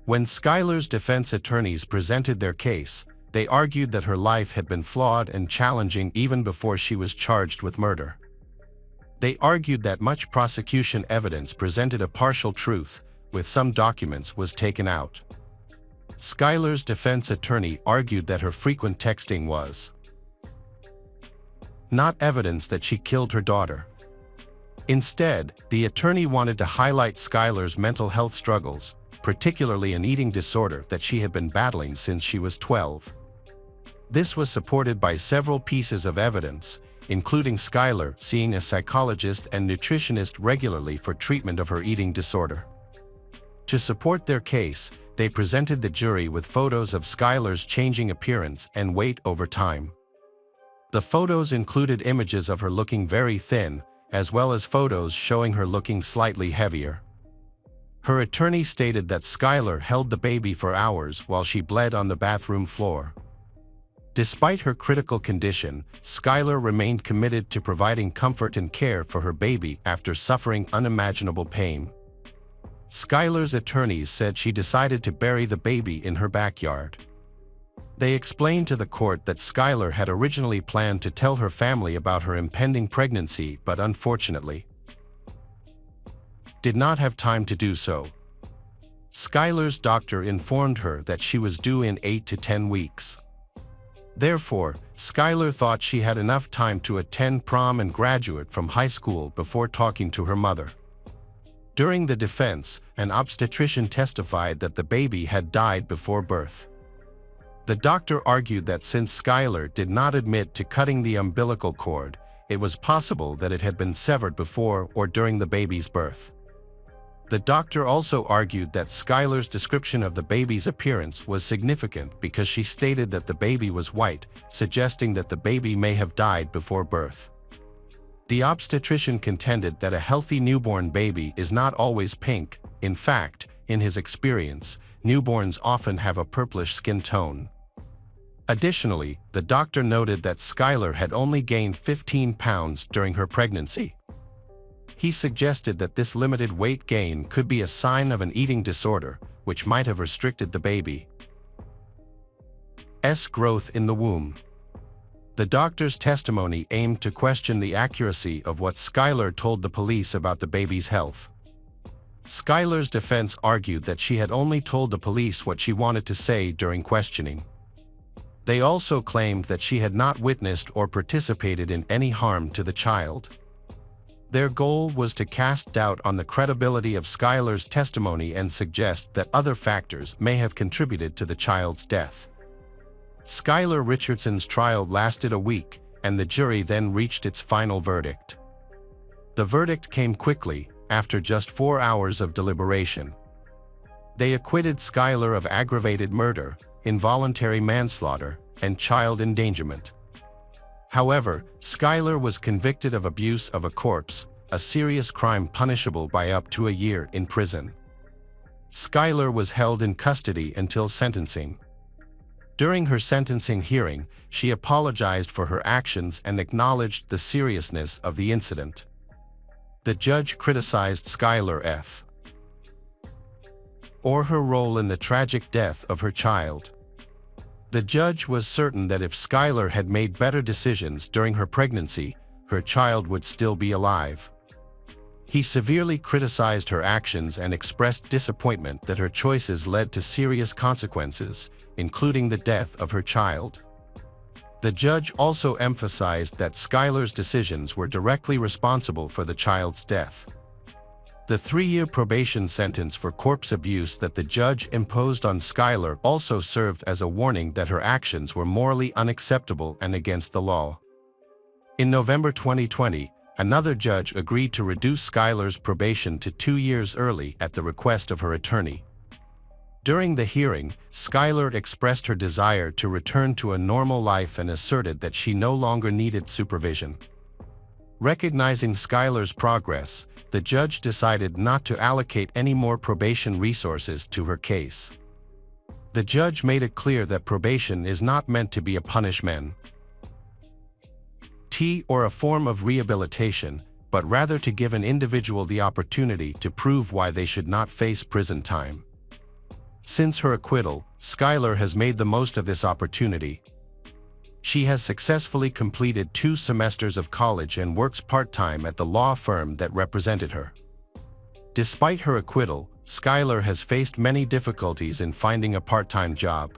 When Skylar's defense attorneys presented their case, they argued that her life had been flawed and challenging even before she was charged with murder. They argued that much prosecution evidence presented a partial truth, with some documents was taken out. Skylar's defense attorney argued that her frequent texting was not evidence that she killed her daughter. Instead, the attorney wanted to highlight Skylar's mental health struggles, particularly an eating disorder that she had been battling since she was 12. This was supported by several pieces of evidence, including Skylar seeing a psychologist and nutritionist regularly for treatment of her eating disorder. To support their case, they presented the jury with photos of Skylar's changing appearance and weight over time. The photos included images of her looking very thin, as well as photos showing her looking slightly heavier. Her attorney stated that Skylar held the baby for hours while she bled on the bathroom floor. Despite her critical condition, Skylar remained committed to providing comfort and care for her baby after suffering unimaginable pain. Skylar's attorneys said she decided to bury the baby in her backyard. They explained to the court that Skylar had originally planned to tell her family about her impending pregnancy but unfortunately did not have time to do so. Skylar's doctor informed her that she was due in 8 to 10 weeks. Therefore, Skylar thought she had enough time to attend prom and graduate from high school before talking to her mother. During the defense, an obstetrician testified that the baby had died before birth. The doctor argued that since Skylar did not admit to cutting the umbilical cord, it was possible that it had been severed before or during the baby's birth. The doctor also argued that Skylar's description of the baby's appearance was significant because she stated that the baby was white, suggesting that the baby may have died before birth. The obstetrician contended that a healthy newborn baby is not always pink. In fact, in his experience, newborns often have a purplish skin tone. Additionally, the doctor noted that Skylar had only gained 15 pounds during her pregnancy. He suggested that this limited weight gain could be a sign of an eating disorder, which might have restricted the baby's growth in the womb. The doctor's testimony aimed to question the accuracy of what Skylar told the police about the baby's health. Skylar's defense argued that she had only told the police what she wanted to say during questioning. They also claimed that she had not witnessed or participated in any harm to the child. Their goal was to cast doubt on the credibility of Skylar's testimony and suggest that other factors may have contributed to the child's death. Skylar Richardson's trial lasted a week, and the jury then reached its final verdict. The verdict came quickly, after just 4 hours of deliberation. They acquitted Skylar of aggravated murder, involuntary manslaughter, and child endangerment. However, Skylar was convicted of abuse of a corpse, a serious crime punishable by up to a year in prison. Skylar was held in custody until sentencing. During her sentencing hearing, she apologized for her actions and acknowledged the seriousness of the incident. The judge criticized Skylar or her role in the tragic death of her child. The judge was certain that if Skylar had made better decisions during her pregnancy, her child would still be alive. He severely criticized her actions and expressed disappointment that her choices led to serious consequences, including the death of her child. The judge also emphasized that Skylar's decisions were directly responsible for the child's death. The 3-year probation sentence for corpse abuse that the judge imposed on Skylar also served as a warning that her actions were morally unacceptable and against the law. In November 2020, another judge agreed to reduce Skylar's probation to 2 years early at the request of her attorney. During the hearing, Skylar expressed her desire to return to a normal life and asserted that she no longer needed supervision. Recognizing Skylar's progress, the judge decided not to allocate any more probation resources to her case. The judge made it clear that probation is not meant to be a punishment or a form of rehabilitation, but rather to give an individual the opportunity to prove why they should not face prison time. Since her acquittal, Skylar has made the most of this opportunity. She has successfully completed 2 semesters of college and works part-time at the law firm that represented her. Despite her acquittal, Skylar has faced many difficulties in finding a part-time job.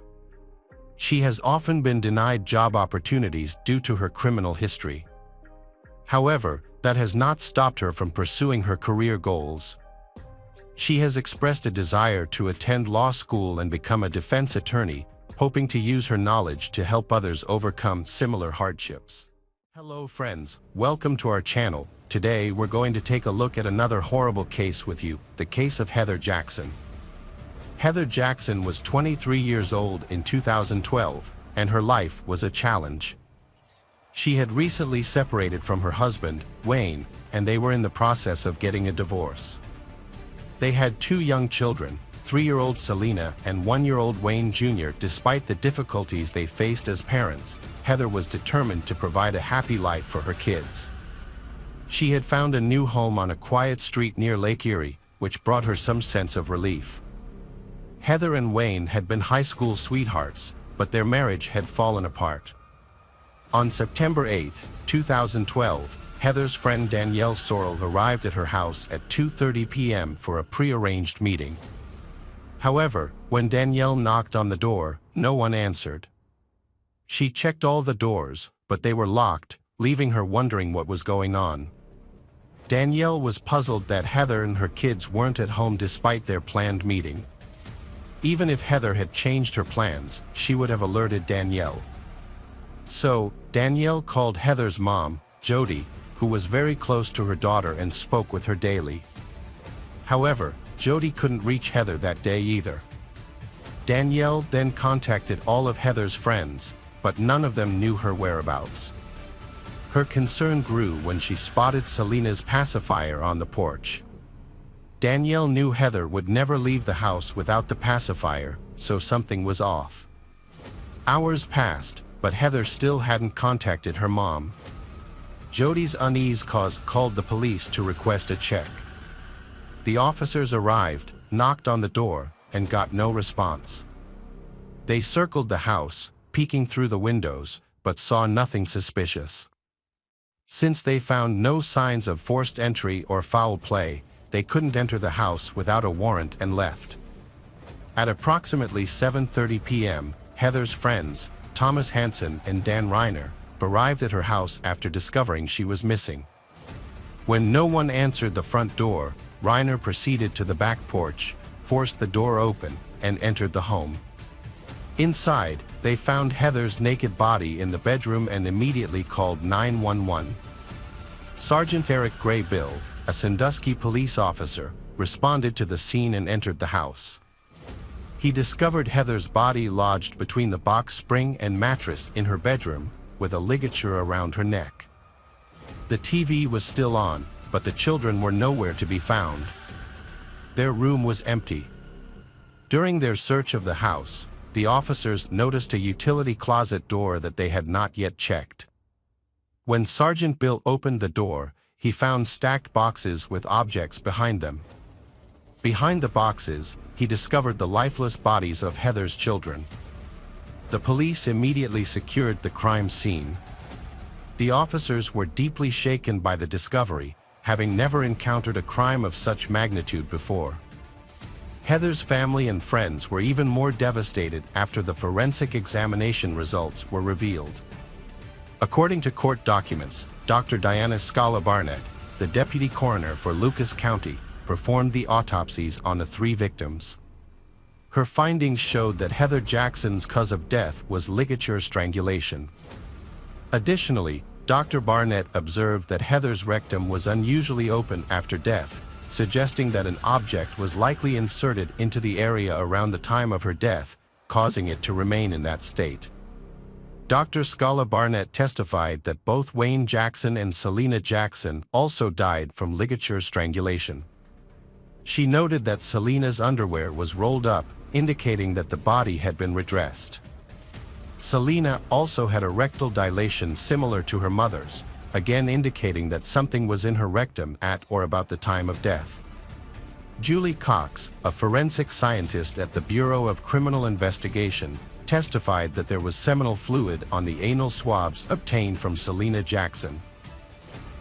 She has often been denied job opportunities due to her criminal history. However, that has not stopped her from pursuing her career goals. She has expressed a desire to attend law school and become a defense attorney, hoping to use her knowledge to help others overcome similar hardships. Hello friends, welcome to our channel. Today we're going to take a look at another horrible case with you, the case of Heather Jackson. Heather Jackson was 23 years old in 2012, and her life was a challenge. She had recently separated from her husband, Wayne, and they were in the process of getting a divorce. They had 2 young children, 3-year-old Selena and 1-year-old Wayne Jr. Despite the difficulties they faced as parents, Heather was determined to provide a happy life for her kids. She had found a new home on a quiet street near Lake Erie, which brought her some sense of relief. Heather and Wayne had been high school sweethearts, but their marriage had fallen apart. On September 8, 2012, Heather's friend Danielle Sorrell arrived at her house at 2:30 p.m. for a pre-arranged meeting. However, when Danielle knocked on the door, no one answered. She checked all the doors, but they were locked, leaving her wondering what was going on. Danielle was puzzled that Heather and her kids weren't at home despite their planned meeting. Even if Heather had changed her plans, she would have alerted Danielle. So, Danielle called Heather's mom, Jody, who was very close to her daughter and spoke with her daily. However, Jody couldn't reach Heather that day either. Danielle then contacted all of Heather's friends, but none of them knew her whereabouts. Her concern grew when she spotted Selena's pacifier on the porch. Danielle knew Heather would never leave the house without the pacifier, so something was off. Hours passed, but Heather still hadn't contacted her mom. Jody's unease called the police to request a check. The officers arrived, knocked on the door, and got no response. They circled the house, peeking through the windows, but saw nothing suspicious. Since they found no signs of forced entry or foul play, they couldn't enter the house without a warrant and left. At approximately 7:30 p.m., Heather's friends, Thomas Hansen and Dan Reiner, arrived at her house after discovering she was missing. When no one answered the front door, Reiner proceeded to the back porch, forced the door open, and entered the home. Inside, they found Heather's naked body in the bedroom and immediately called 911. Sergeant Eric Gray Bill, a Sandusky police officer, responded to the scene and entered the house. He discovered Heather's body lodged between the box spring and mattress in her bedroom, with a ligature around her neck. The TV was still on, but the children were nowhere to be found. Their room was empty. During their search of the house, the officers noticed a utility closet door that they had not yet checked. When Sergeant Bill opened the door, he found stacked boxes with objects behind them. Behind the boxes, he discovered the lifeless bodies of Heather's children. The police immediately secured the crime scene. The officers were deeply shaken by the discovery, having never encountered a crime of such magnitude before. Heather's family and friends were even more devastated after the forensic examination results were revealed. According to court documents, Dr. Diana Scala Barnett, the deputy coroner for Lucas County, performed the autopsies on the 3 victims. Her findings showed that Heather Jackson's cause of death was ligature strangulation. Additionally, Dr. Barnett observed that Heather's rectum was unusually open after death, suggesting that an object was likely inserted into the area around the time of her death, causing it to remain in that state. Dr. Scala Barnett testified that both Wayne Jackson and Selena Jackson also died from ligature strangulation. She noted that Selena's underwear was rolled up, indicating that the body had been redressed. Selena also had a rectal dilation similar to her mother's, again indicating that something was in her rectum at or about the time of death. Julie Cox, a forensic scientist at the Bureau of Criminal Investigation, testified that there was seminal fluid on the anal swabs obtained from Selena Jackson.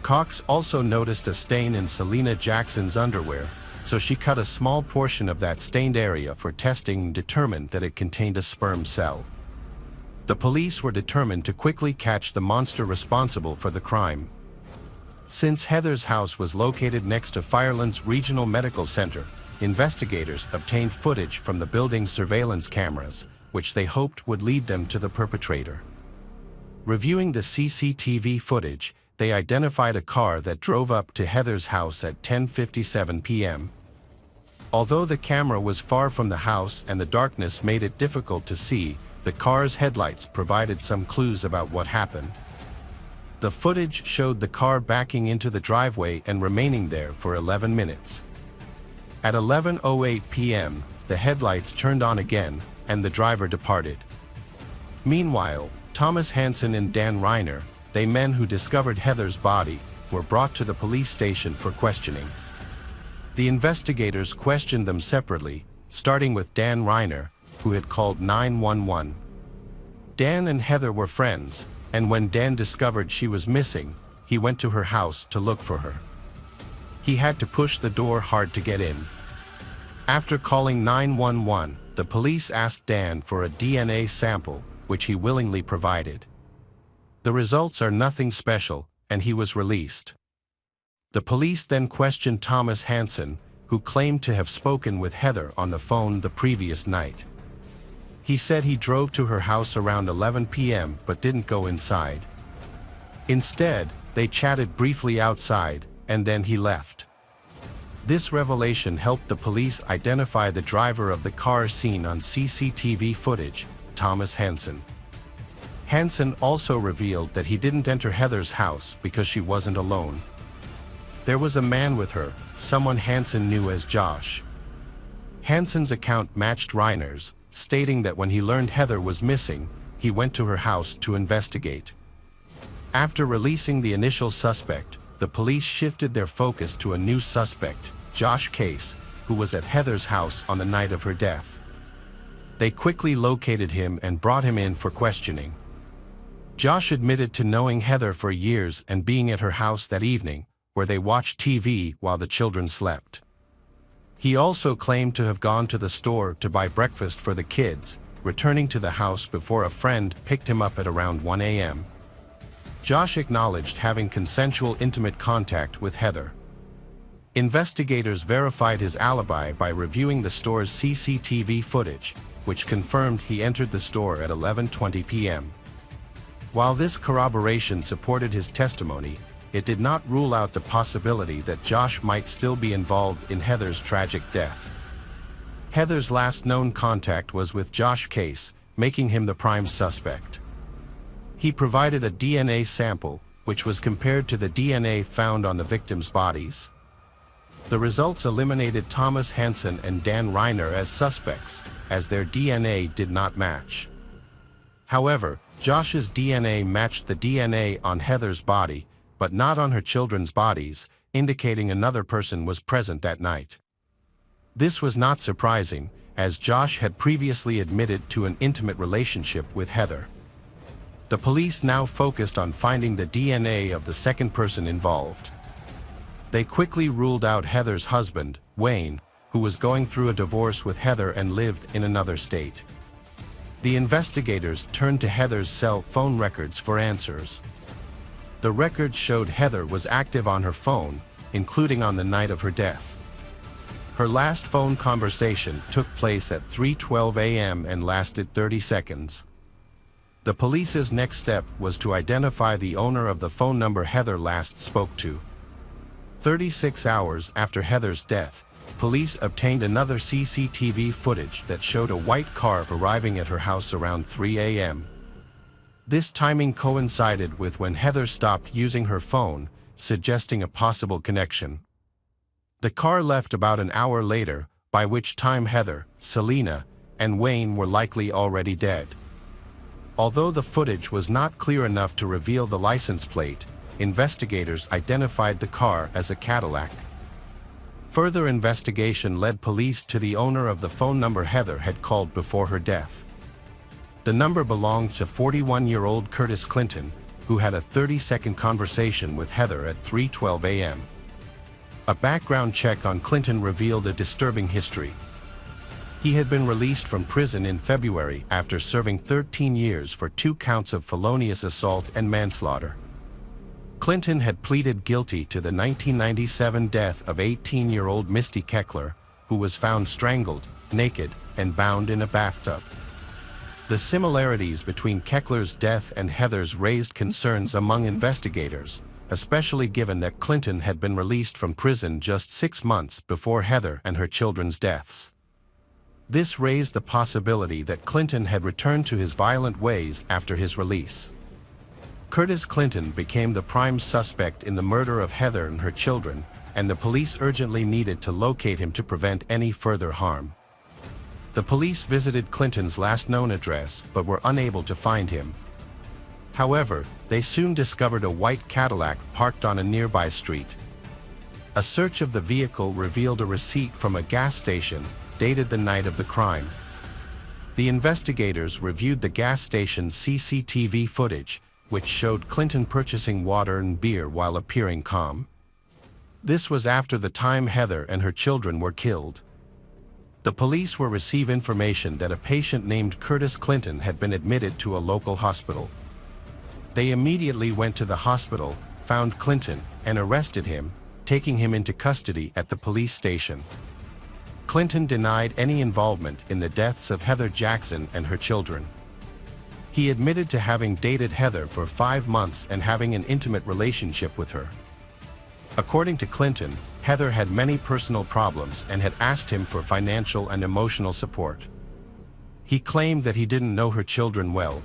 Cox also noticed a stain in Selena Jackson's underwear, so she cut a small portion of that stained area for testing and determined that it contained a sperm cell. The police were determined to quickly catch the monster responsible for the crime. Since Heather's house was located next to Firelands Regional Medical Center, investigators obtained footage from the building's surveillance cameras, which they hoped would lead them to the perpetrator. Reviewing the CCTV footage, they identified a car that drove up to Heather's house at 10:57 p.m. Although the camera was far from the house and the darkness made it difficult to see, the car's headlights provided some clues about what happened. The footage showed the car backing into the driveway and remaining there for 11 minutes. At 11:08 p.m., the headlights turned on again, and the driver departed. Meanwhile, Thomas Hansen and Dan Reiner, the men who discovered Heather's body, were brought to the police station for questioning. The investigators questioned them separately, starting with Dan Reiner, who had called 911. Dan and Heather were friends, and when Dan discovered she was missing, he went to her house to look for her. He had to push the door hard to get in. After calling 911, the police asked Dan for a DNA sample, which he willingly provided. The results are nothing special, and he was released. The police then questioned Thomas Hansen, who claimed to have spoken with Heather on the phone the previous night. He said he drove to her house around 11 p.m. but didn't go inside. Instead, they chatted briefly outside, and then he left. This revelation helped the police identify the driver of the car seen on CCTV footage, Thomas Hansen. Hansen also revealed that he didn't enter Heather's house because she wasn't alone. There was a man with her, someone Hansen knew as Josh. Hansen's account matched Reiner's, stating that when he learned Heather was missing, he went to her house to investigate. After releasing the initial suspect, the police shifted their focus to a new suspect, Josh Case, who was at Heather's house on the night of her death. They quickly located him and brought him in for questioning. Josh admitted to knowing Heather for years and being at her house that evening, where they watched TV while the children slept. He also claimed to have gone to the store to buy breakfast for the kids, returning to the house before a friend picked him up at around 1 a.m. Josh acknowledged having consensual intimate contact with Heather. Investigators verified his alibi by reviewing the store's CCTV footage, which confirmed he entered the store at 11:20 p.m. While this corroboration supported his testimony, it did not rule out the possibility that Josh might still be involved in Heather's tragic death. Heather's last known contact was with Josh Case, making him the prime suspect. He provided a DNA sample, which was compared to the DNA found on the victims' bodies. The results eliminated Thomas Hansen and Dan Reiner as suspects, as their DNA did not match. However, Josh's DNA matched the DNA on Heather's body, but not on her children's bodies, indicating another person was present that night. This was not surprising, as Josh had previously admitted to an intimate relationship with Heather. The police now focused on finding the DNA of the second person involved. They quickly ruled out Heather's husband, Wayne, who was going through a divorce with Heather and lived in another state. The investigators turned to Heather's cell phone records for answers. The records showed Heather was active on her phone, including on the night of her death. Her last phone conversation took place at 3:12 a.m. and lasted 30 seconds. The police's next step was to identify the owner of the phone number Heather last spoke to. 36 hours after Heather's death, police obtained another CCTV footage that showed a white car arriving at her house around 3 a.m. This timing coincided with when Heather stopped using her phone, suggesting a possible connection. The car left about an hour later, by which time Heather, Selena, and Wayne were likely already dead. Although the footage was not clear enough to reveal the license plate, investigators identified the car as a Cadillac. Further investigation led police to the owner of the phone number Heather had called before her death. The number belonged to 41-year-old Curtis Clinton, who had a 30-second conversation with Heather at 3:12 a.m. A background check on Clinton revealed a disturbing history. He had been released from prison in February after serving 13 years for 2 counts of felonious assault and manslaughter. Clinton had pleaded guilty to the 1997 death of 18-year-old Misty Keckler, who was found strangled, naked, and bound in a bathtub. The similarities between Keckler's death and Heather's raised concerns among investigators, especially given that Clinton had been released from prison just 6 months before Heather and her children's deaths. This raised the possibility that Clinton had returned to his violent ways after his release. Curtis Clinton became the prime suspect in the murder of Heather and her children, and the police urgently needed to locate him to prevent any further harm. The police visited Clinton's last known address but were unable to find him. However, they soon discovered a white Cadillac parked on a nearby street. A search of the vehicle revealed a receipt from a gas station, dated the night of the crime. The investigators reviewed the gas station's CCTV footage, which showed Clinton purchasing water and beer while appearing calm. This was after the time Heather and her children were killed. The police were received information that a patient named Curtis Clinton had been admitted to a local hospital. They immediately went to the hospital, found Clinton, and arrested him, taking him into custody at the police station. Clinton denied any involvement in the deaths of Heather Jackson and her children. He admitted to having dated Heather for 5 months and having an intimate relationship with her. According to Clinton, Heather had many personal problems and had asked him for financial and emotional support. He claimed that he didn't know her children well.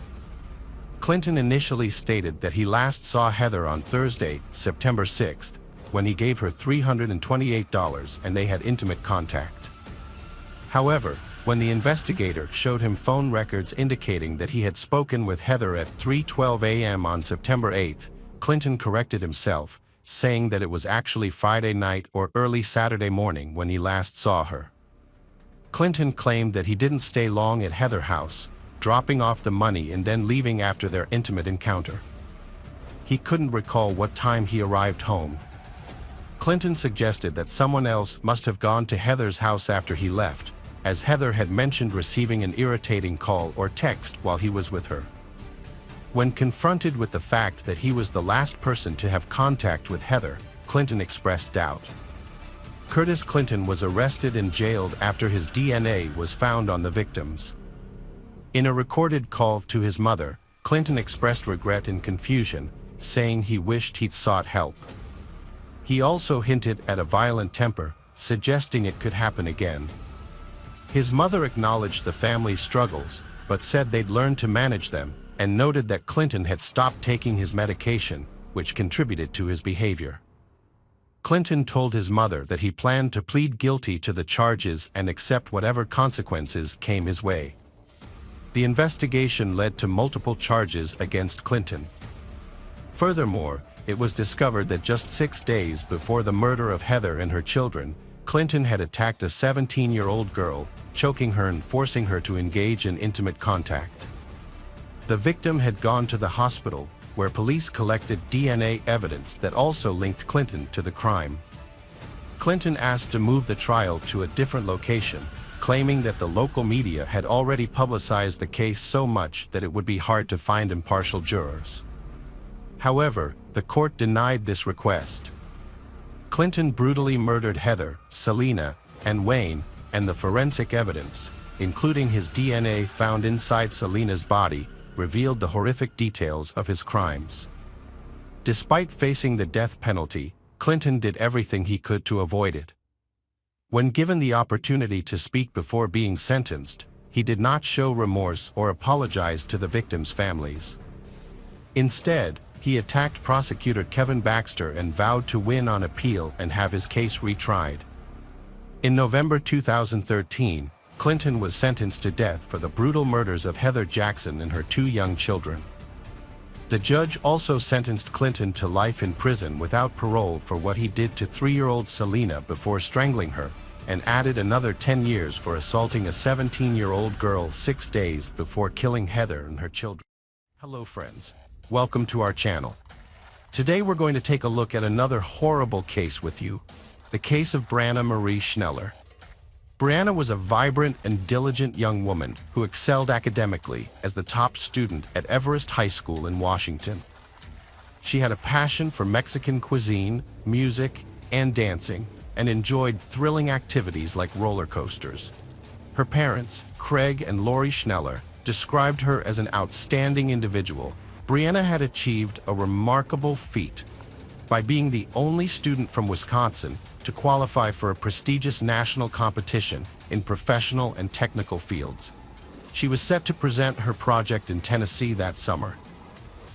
Clinton initially stated that he last saw Heather on Thursday, September 6th, when he gave her $328 and they had intimate contact. However, when the investigator showed him phone records indicating that he had spoken with Heather at 3:12 a.m. on September 8th, Clinton corrected himself, saying that it was actually Friday night or early Saturday morning when he last saw her. Clinton claimed that he didn't stay long at Heather's house, dropping off the money and then leaving after their intimate encounter. He couldn't recall what time he arrived home. Clinton suggested that someone else must have gone to Heather's house after he left, as Heather had mentioned receiving an irritating call or text while he was with her. When confronted with the fact that he was the last person to have contact with Heather, Clinton expressed doubt. Curtis Clinton was arrested and jailed after his DNA was found on the victims. In a recorded call to his mother, Clinton expressed regret and confusion, saying he wished he'd sought help. He also hinted at a violent temper, suggesting it could happen again. His mother acknowledged the family's struggles, but said they'd learned to manage them, and noted that Clinton had stopped taking his medication, which contributed to his behavior. Clinton told his mother that he planned to plead guilty to the charges and accept whatever consequences came his way. The investigation led to multiple charges against Clinton. Furthermore, it was discovered that just 6 days before the murder of Heather and her children, Clinton had attacked a 17-year-old girl, choking her and forcing her to engage in intimate contact. The victim had gone to the hospital, where police collected DNA evidence that also linked Clinton to the crime. Clinton asked to move the trial to a different location, claiming that the local media had already publicized the case so much that it would be hard to find impartial jurors. However, the court denied this request. Clinton brutally murdered Heather, Selena, and Wayne, and the forensic evidence, including his DNA found inside Selena's body, revealed the horrific details of his crimes. Despite facing the death penalty, Clinton did everything he could to avoid it. When given the opportunity to speak before being sentenced, he did not show remorse or apologize to the victims' families. Instead, he attacked prosecutor Kevin Baxter and vowed to win on appeal and have his case retried. In November 2013, Clinton was sentenced to death for the brutal murders of Heather Jackson and her 2 young children. The judge also sentenced Clinton to life in prison without parole for what he did to 3-year-old Selena before strangling her, and added another 10 years for assaulting a 17-year-old girl 6 days before killing Heather and her children. Hello friends, welcome to our channel. Today we're going to take a look at another horrible case with you. The case of Brianna Marie Schneller. Brianna was a vibrant and diligent young woman who excelled academically as the top student at Everest High School in Washington. She had a passion for Mexican cuisine, music, and dancing, and enjoyed thrilling activities like roller coasters. Her parents, Craig and Lori Schneller, described her as an outstanding individual. Brianna had achieved a remarkable feat by being the only student from Wisconsin to qualify for a prestigious national competition in professional and technical fields. She was set to present her project in Tennessee that summer.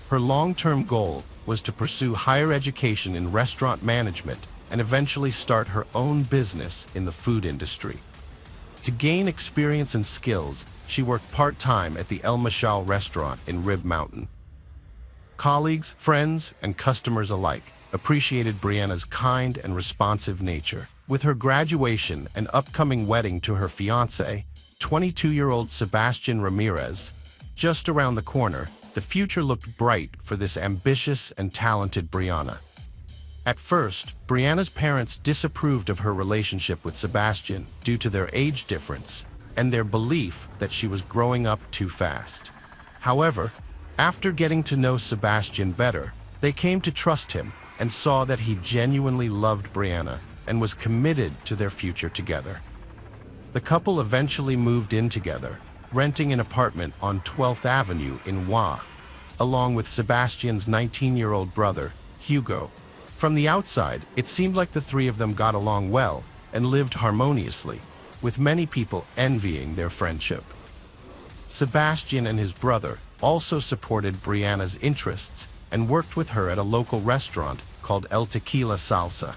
Her long-term goal was to pursue higher education in restaurant management and eventually start her own business in the food industry. To gain experience and skills, she worked part-time at the El Michal restaurant in Rib Mountain. Colleagues, friends, and customers alike appreciated Brianna's kind and responsive nature. With her graduation and upcoming wedding to her fiancé, 22-year-old Sebastian Ramirez, just around the corner, the future looked bright for this ambitious and talented Brianna. At first, Brianna's parents disapproved of her relationship with Sebastian due to their age difference and their belief that she was growing up too fast. However, after getting to know Sebastian better, they came to trust him and saw that he genuinely loved Brianna and was committed to their future together. The couple eventually moved in together, renting an apartment on 12th Avenue in Wa, along with Sebastian's 19-year-old brother, Hugo. From the outside, it seemed like the three of them got along well and lived harmoniously, with many people envying their friendship. Sebastian and his brother also supported Brianna's interests and worked with her at a local restaurant called El Tequila Salsa.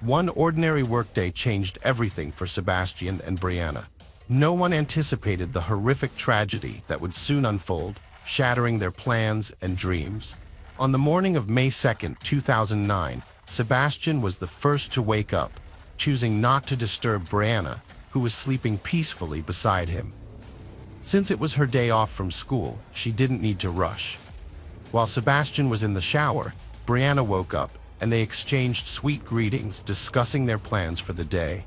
One ordinary workday changed everything for Sebastian and Brianna. No one anticipated the horrific tragedy that would soon unfold, shattering their plans and dreams. On the morning of May 2, 2009, Sebastian was the first to wake up, choosing not to disturb Brianna, who was sleeping peacefully beside him. Since it was her day off from school, she didn't need to rush. While Sebastian was in the shower, Brianna woke up and they exchanged sweet greetings, discussing their plans for the day.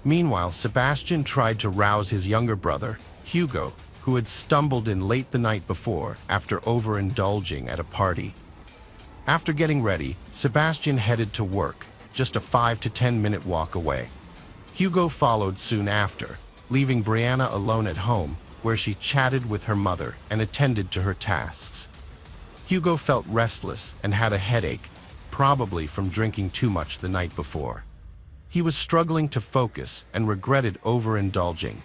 Meanwhile, Sebastian tried to rouse his younger brother, Hugo, who had stumbled in late the night before after overindulging at a party. After getting ready, Sebastian headed to work, just a 5 to 10 minute walk away. Hugo followed soon after, leaving Brianna alone at home, where she chatted with her mother and attended to her tasks. Hugo felt restless and had a headache, probably from drinking too much the night before. He was struggling to focus and regretted overindulging.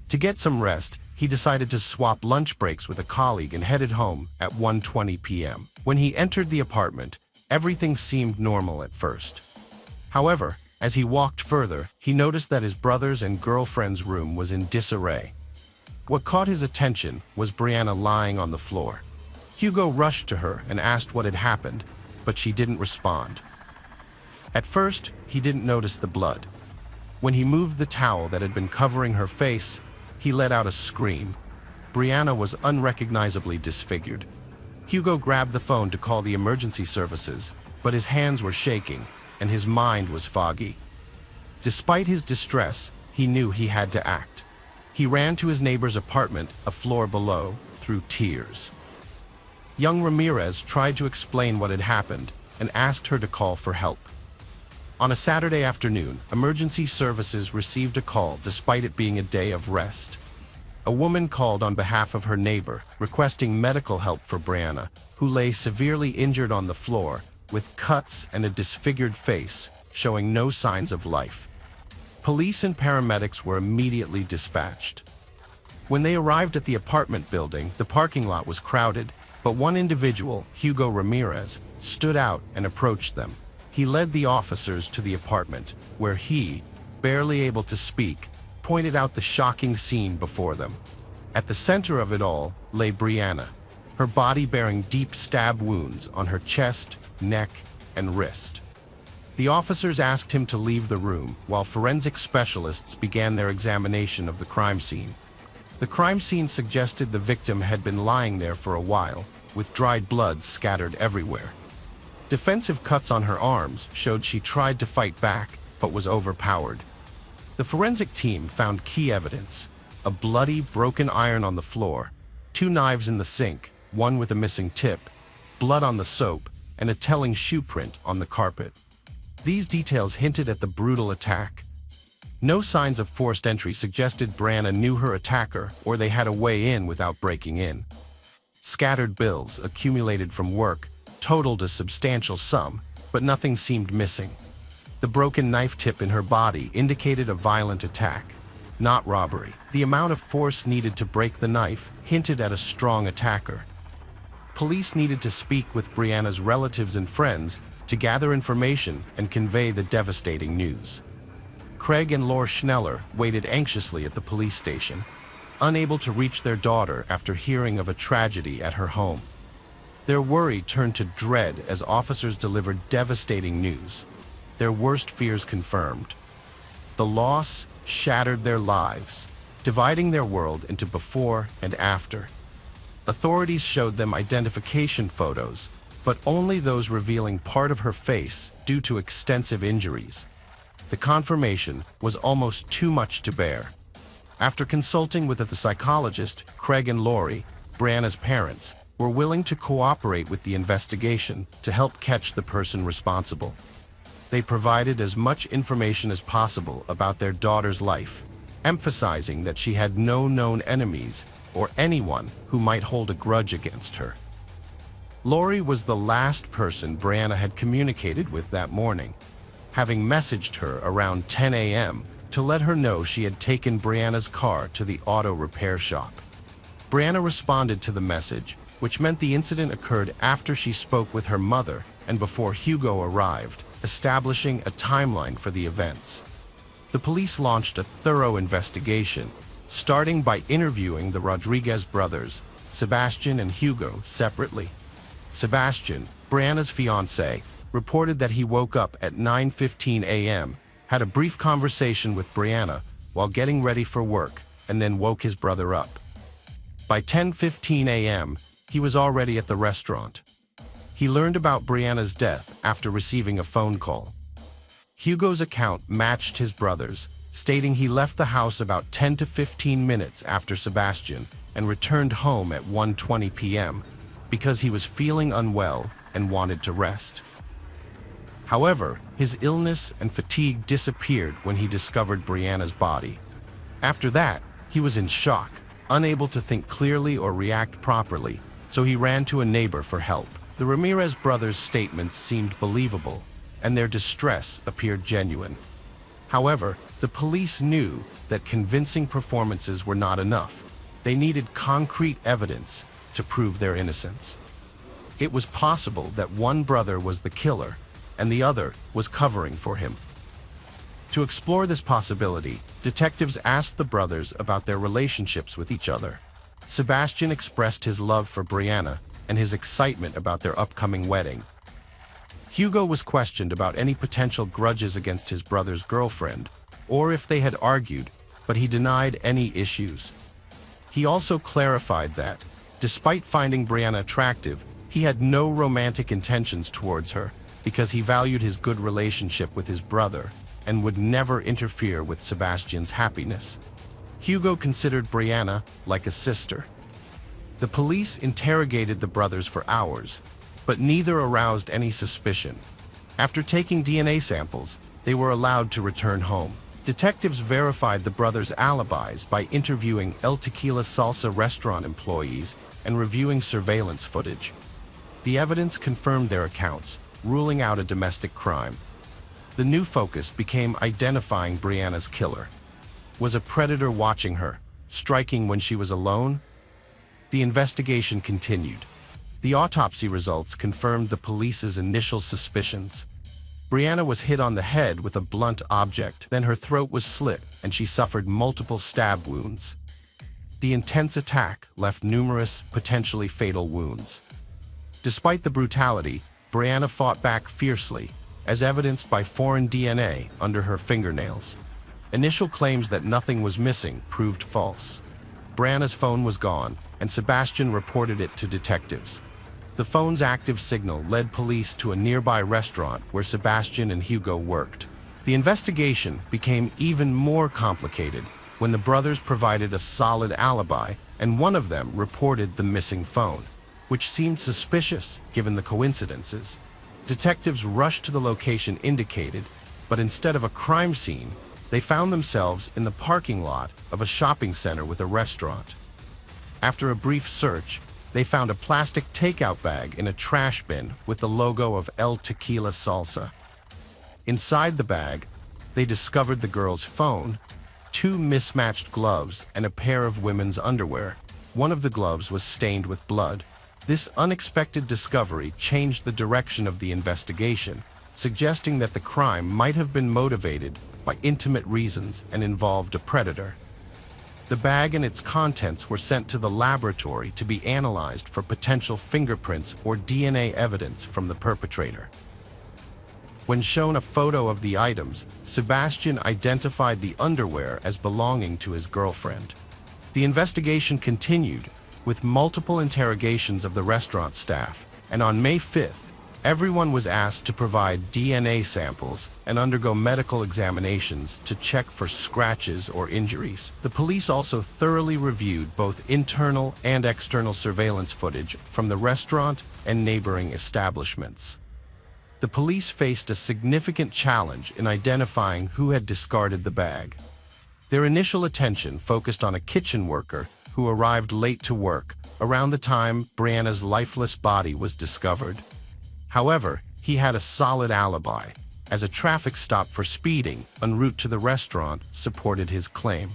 To get some rest, he decided to swap lunch breaks with a colleague and headed home at 1:20 p.m. When he entered the apartment, everything seemed normal at first. However, as he walked further, he noticed that his brother's and girlfriend's room was in disarray. What caught his attention was Brianna lying on the floor. Hugo rushed to her and asked what had happened, but she didn't respond. At first, he didn't notice the blood. When he moved the towel that had been covering her face, he let out a scream. Brianna was unrecognizably disfigured. Hugo grabbed the phone to call the emergency services, but his hands were shaking and his mind was foggy. Despite his distress, he knew he had to act. He ran to his neighbor's apartment, a floor below, through tears. Young Ramirez tried to explain what had happened and asked her to call for help. On a Saturday afternoon, emergency services received a call despite it being a day of rest. A woman called on behalf of her neighbor, requesting medical help for Brianna, who lay severely injured on the floor with cuts and a disfigured face, showing no signs of life. Police and paramedics were immediately dispatched. When they arrived at the apartment building, the parking lot was crowded, but one individual, Hugo Ramirez, stood out and approached them. He led the officers to the apartment, where he, barely able to speak, pointed out the shocking scene before them. At the center of it all lay Brianna, her body bearing deep stab wounds on her chest, neck, and wrist. The officers asked him to leave the room while forensic specialists began their examination of the crime scene. The crime scene suggested the victim had been lying there for a while, with dried blood scattered everywhere. Defensive cuts on her arms showed she tried to fight back, but was overpowered. The forensic team found key evidence: a bloody, broken iron on the floor, 2 knives in the sink, one with a missing tip, blood on the soap, and a telling shoe print on the carpet. These details hinted at the brutal attack. No signs of forced entry suggested Brianna knew her attacker or they had a way in without breaking in. Scattered bills, accumulated from work, totaled a substantial sum, but nothing seemed missing. The broken knife tip in her body indicated a violent attack, not robbery. The amount of force needed to break the knife hinted at a strong attacker. Police needed to speak with Brianna's relatives and friends to gather information and convey the devastating news. Craig and Laura Schneller waited anxiously at the police station, unable to reach their daughter after hearing of a tragedy at her home. Their worry turned to dread as officers delivered devastating news, their worst fears confirmed. The loss shattered their lives, dividing their world into before and after. Authorities showed them identification photos, but only those revealing part of her face due to extensive injuries. The confirmation was almost too much to bear. After consulting with the psychologist, Craig and Lori, Brianna's parents, were willing to cooperate with the investigation to help catch the person responsible. They provided as much information as possible about their daughter's life, emphasizing that she had no known enemies or anyone who might hold a grudge against her. Lori was the last person Brianna had communicated with that morning, having messaged her around 10 a.m. to let her know she had taken Brianna's car to the auto repair shop. Brianna responded to the message, which meant the incident occurred after she spoke with her mother and before Hugo arrived, establishing a timeline for the events. The police launched a thorough investigation, starting by interviewing the Rodriguez brothers, Sebastian and Hugo, separately. Sebastian, Brianna's fiancé, reported that he woke up at 9:15 a.m., had a brief conversation with Brianna while getting ready for work, and then woke his brother up. By 10:15 a.m., he was already at the restaurant. He learned about Brianna's death after receiving a phone call. Hugo's account matched his brother's, stating he left the house about 10 to 15 minutes after Sebastian and returned home at 1:20 p.m. because he was feeling unwell and wanted to rest. However, his illness and fatigue disappeared when he discovered Brianna's body. After that, he was in shock, unable to think clearly or react properly, so he ran to a neighbor for help. The Ramirez brothers' statements seemed believable, and their distress appeared genuine. However, the police knew that convincing performances were not enough. They needed concrete evidence to prove their innocence. It was possible that one brother was the killer, and the other was covering for him. To explore this possibility, detectives asked the brothers about their relationships with each other. Sebastian expressed his love for Brianna and his excitement about their upcoming wedding. Hugo was questioned about any potential grudges against his brother's girlfriend, or if they had argued, but he denied any issues. He also clarified that, despite finding Brianna attractive, he had no romantic intentions towards her because he valued his good relationship with his brother and would never interfere with Sebastian's happiness. Hugo considered Brianna like a sister. The police interrogated the brothers for hours, but neither aroused any suspicion. After taking DNA samples, they were allowed to return home. Detectives verified the brothers' alibis by interviewing El Tequila Salsa restaurant employees and reviewing surveillance footage. The evidence confirmed their accounts, ruling out a domestic crime. The new focus became identifying Brianna's killer. Was a predator watching her, striking when she was alone? The investigation continued. The autopsy results confirmed the police's initial suspicions. Brianna was hit on the head with a blunt object, then her throat was slit and she suffered multiple stab wounds. The intense attack left numerous, potentially fatal wounds. Despite the brutality, Brianna fought back fiercely, as evidenced by foreign DNA under her fingernails. Initial claims that nothing was missing proved false. Brianna's phone was gone, and Sebastian reported it to detectives. The phone's active signal led police to a nearby restaurant where Sebastian and Hugo worked. The investigation became even more complicated when the brothers provided a solid alibi and one of them reported the missing phone, which seemed suspicious given the coincidences. Detectives rushed to the location indicated, but instead of a crime scene, they found themselves in the parking lot of a shopping center with a restaurant. After a brief search, they found a plastic takeout bag in a trash bin with the logo of El Tequila Salsa. Inside the bag, they discovered the girl's phone, 2 mismatched gloves, and a pair of women's underwear. One of the gloves was stained with blood. This unexpected discovery changed the direction of the investigation, suggesting that the crime might have been motivated by intimate reasons and involved a predator. The bag and its contents were sent to the laboratory to be analyzed for potential fingerprints or DNA evidence from the perpetrator. When shown a photo of the items, Sebastian identified the underwear as belonging to his girlfriend. The investigation continued, with multiple interrogations of the restaurant staff, and on May 5th, everyone was asked to provide DNA samples and undergo medical examinations to check for scratches or injuries. The police also thoroughly reviewed both internal and external surveillance footage from the restaurant and neighboring establishments. The police faced a significant challenge in identifying who had discarded the bag. Their initial attention focused on a kitchen worker who arrived late to work around the time Brianna's lifeless body was discovered. However, he had a solid alibi, as a traffic stop for speeding en route to the restaurant supported his claim.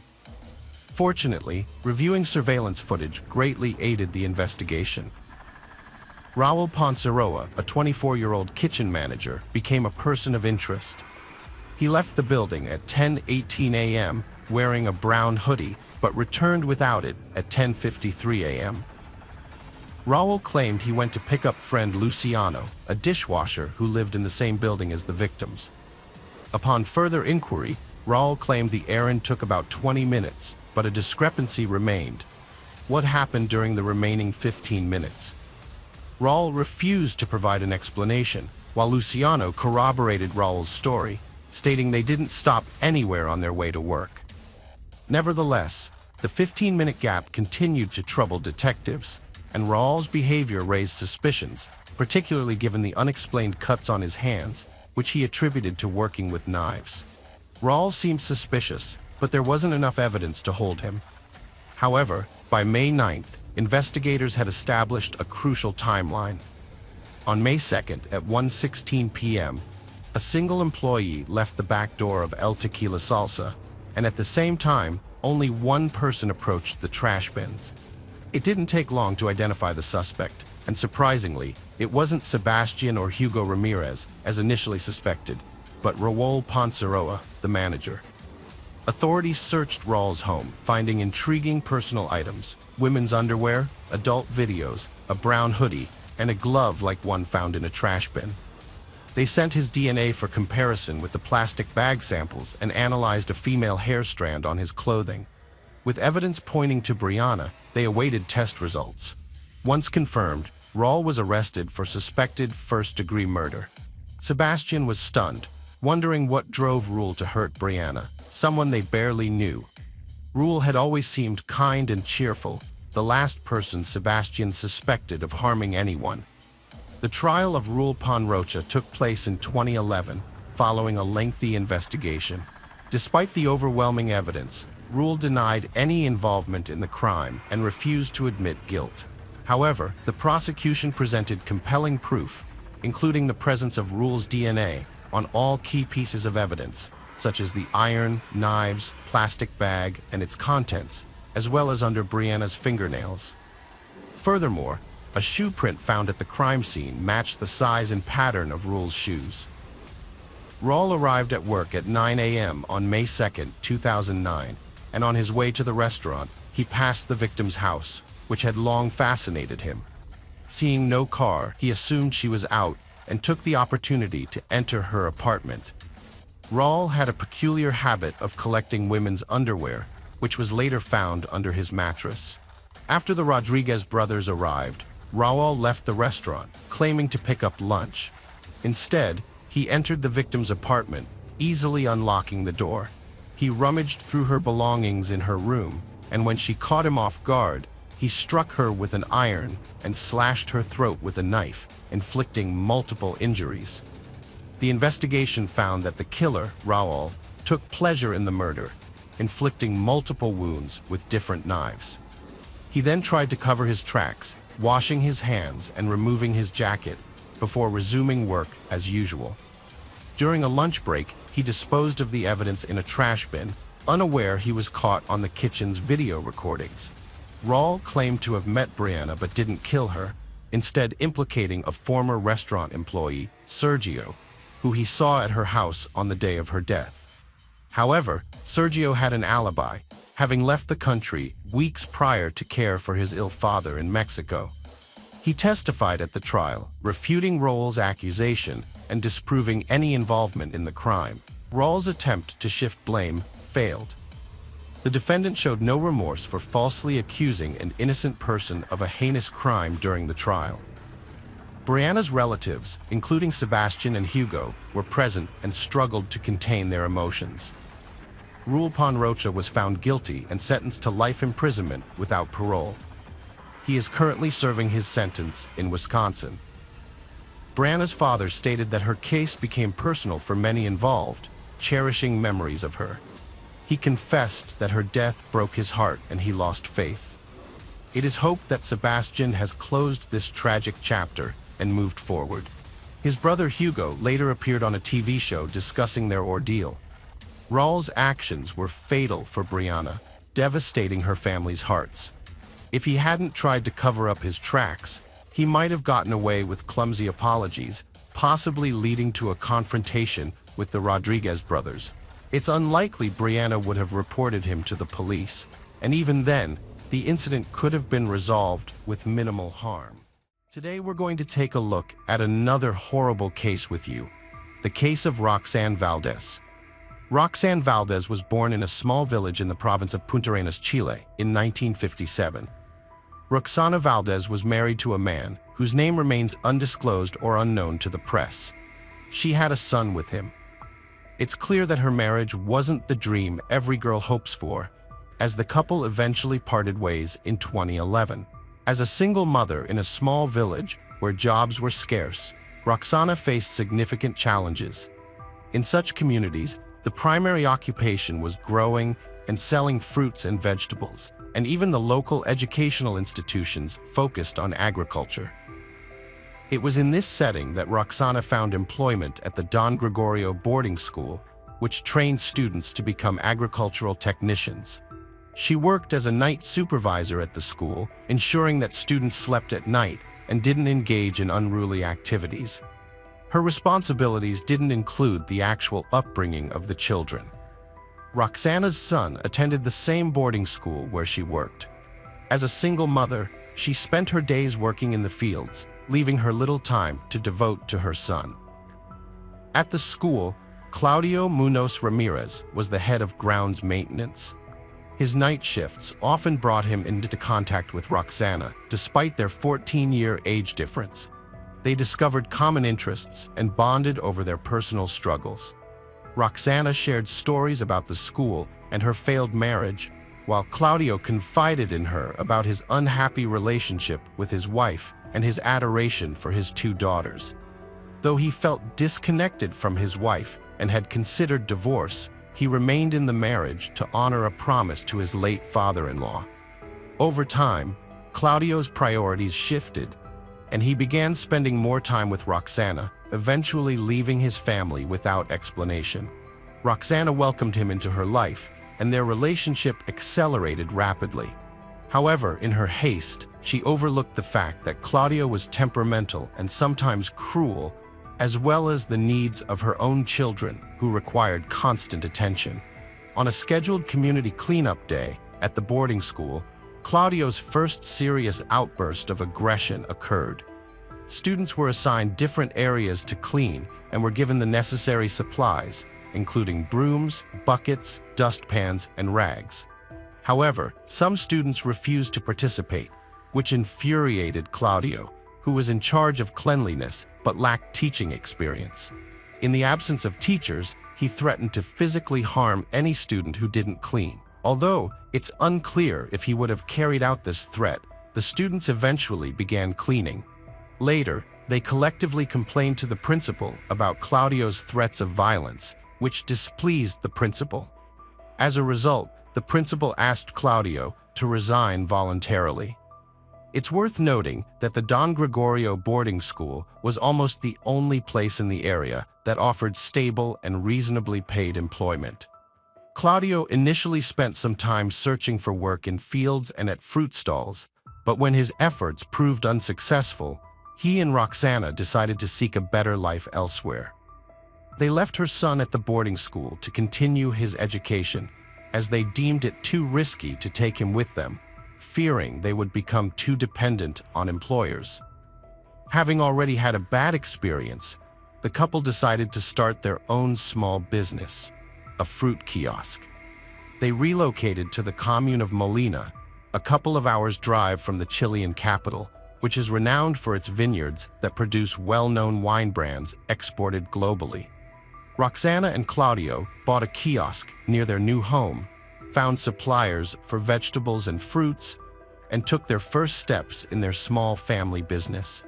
Fortunately, reviewing surveillance footage greatly aided the investigation. Raul Ponceroa, a 24-year-old kitchen manager, became a person of interest. He left the building at 10:18 a.m. wearing a brown hoodie, but returned without it at 10:53 a.m. Raul claimed he went to pick up friend Luciano, a dishwasher who lived in the same building as the victims. Upon further inquiry, Raul claimed the errand took about 20 minutes, but a discrepancy remained. What happened during the remaining 15 minutes? Raul refused to provide an explanation, while Luciano corroborated Raul's story, stating they didn't stop anywhere on their way to work. Nevertheless, the 15-minute gap continued to trouble detectives, and Raul's behavior raised suspicions, particularly given the unexplained cuts on his hands, which he attributed to working with knives. Raul seemed suspicious, but there wasn't enough evidence to hold him. However, by May 9th, investigators had established a crucial timeline. On May 2nd at 1:16 p.m., a single employee left the back door of El Tequila Salsa, and at the same time, only one person approached the trash bins. It didn't take long to identify the suspect, and surprisingly, it wasn't Sebastian or Hugo Ramirez, as initially suspected, but Raul Ponceroa, the manager. Authorities searched Raul's home, finding intriguing personal items: women's underwear, adult videos, a brown hoodie, and a glove like one found in a trash bin. They sent his DNA for comparison with the plastic bag samples and analyzed a female hair strand on his clothing. With evidence pointing to Brianna, they awaited test results. Once confirmed, Raul was arrested for suspected first-degree murder. Sebastian was stunned, wondering what drove Raul to hurt Brianna, someone they barely knew. Raul had always seemed kind and cheerful, the last person Sebastian suspected of harming anyone. The trial of Raul Ponrocha took place in 2011, following a lengthy investigation. Despite the overwhelming evidence, Raul denied any involvement in the crime and refused to admit guilt. However, the prosecution presented compelling proof, including the presence of Raul's DNA on all key pieces of evidence, such as the iron, knives, plastic bag, and its contents, as well as under Brianna's fingernails. Furthermore, a shoe print found at the crime scene matched the size and pattern of Raul's shoes. Raul arrived at work at 9 a.m. on May 2, 2009, and on his way to the restaurant, he passed the victim's house, which had long fascinated him. Seeing no car, he assumed she was out and took the opportunity to enter her apartment. Raul had a peculiar habit of collecting women's underwear, which was later found under his mattress. After the Rodriguez brothers arrived, Raul left the restaurant, claiming to pick up lunch. Instead, he entered the victim's apartment, easily unlocking the door. He rummaged through her belongings in her room, and when she caught him off guard, he struck her with an iron and slashed her throat with a knife, inflicting multiple injuries. The investigation found that the killer, Raul, took pleasure in the murder, inflicting multiple wounds with different knives. He then tried to cover his tracks, washing his hands and removing his jacket before resuming work as usual. During a lunch break, he disposed of the evidence in a trash bin, unaware he was caught on the kitchen's video recordings. Raul claimed to have met Brianna but didn't kill her, instead implicating a former restaurant employee, Sergio, who he saw at her house on the day of her death. However, Sergio had an alibi, having left the country weeks prior to care for his ill father in Mexico. He testified at the trial, refuting Raul's accusation and disproving any involvement in the crime. Raul's attempt to shift blame failed. The defendant showed no remorse for falsely accusing an innocent person of a heinous crime during the trial. Brianna's relatives, including Sebastian and Hugo, were present and struggled to contain their emotions. Raul Ponrocha was found guilty and sentenced to life imprisonment without parole. He is currently serving his sentence in Wisconsin. Brianna's father stated that her case became personal for many involved, cherishing memories of her. He confessed that her death broke his heart and he lost faith. It is hoped that Sebastian has closed this tragic chapter and moved forward. His brother Hugo later appeared on a TV show discussing their ordeal. Raul's actions were fatal for Brianna, devastating her family's hearts. If he hadn't tried to cover up his tracks, he might have gotten away with clumsy apologies, possibly leading to a confrontation with the Rodriguez brothers. It's unlikely Brianna would have reported him to the police, and even then, the incident could have been resolved with minimal harm. Today we're going to take a look at another horrible case with you, the case of Roxanne Valdez. Roxanne Valdez was born in a small village in the province of Punta Arenas, Chile, in 1957. Roxana Valdez was married to a man whose name remains undisclosed or unknown to the press. She had a son with him. It's clear that her marriage wasn't the dream every girl hopes for, as the couple eventually parted ways in 2011. As a single mother in a small village where jobs were scarce, Roxana faced significant challenges. In such communities, the primary occupation was growing and selling fruits and vegetables, and even the local educational institutions focused on agriculture. It was in this setting that Roxana found employment at the Don Gregorio boarding school, which trained students to become agricultural technicians. She worked as a night supervisor at the school, ensuring that students slept at night and didn't engage in unruly activities. Her responsibilities didn't include the actual upbringing of the children. Roxana's son attended the same boarding school where she worked. As a single mother, she spent her days working in the fields, leaving her little time to devote to her son. At the school, Claudio Munoz Ramirez was the head of grounds maintenance. His night shifts often brought him into contact with Roxana, despite their 14-year age difference. They discovered common interests and bonded over their personal struggles. Roxana shared stories about the school and her failed marriage, while Claudio confided in her about his unhappy relationship with his wife and his adoration for his two daughters. Though he felt disconnected from his wife and had considered divorce, he remained in the marriage to honor a promise to his late father-in-law. Over time, Claudio's priorities shifted, and he began spending more time with Roxana, eventually leaving his family without explanation. Roxana welcomed him into her life, and their relationship accelerated rapidly. However, in her haste, she overlooked the fact that Claudio was temperamental and sometimes cruel, as well as the needs of her own children, who required constant attention. On a scheduled community cleanup day at the boarding school, Claudio's first serious outburst of aggression occurred. Students were assigned different areas to clean and were given the necessary supplies, including brooms, buckets, dustpans, and rags. However, some students refused to participate, which infuriated Claudio, who was in charge of cleanliness but lacked teaching experience. In the absence of teachers, he threatened to physically harm any student who didn't clean. Although it's unclear if he would have carried out this threat, the students eventually began cleaning. Later, they collectively complained to the principal about Claudio's threats of violence, which displeased the principal. As a result, the principal asked Claudio to resign voluntarily. It's worth noting that the Don Gregorio boarding school was almost the only place in the area that offered stable and reasonably paid employment. Claudio initially spent some time searching for work in fields and at fruit stalls, but when his efforts proved unsuccessful, he and Roxana decided to seek a better life elsewhere. They left her son at the boarding school to continue his education, as they deemed it too risky to take him with them, fearing they would become too dependent on employers. Having already had a bad experience, the couple decided to start their own small business, a fruit kiosk. They relocated to the commune of Molina, a couple of hours' drive from the Chilean capital, which is renowned for its vineyards that produce well-known wine brands exported globally. Roxana and Claudio bought a kiosk near their new home, found suppliers for vegetables and fruits, and took their first steps in their small family business.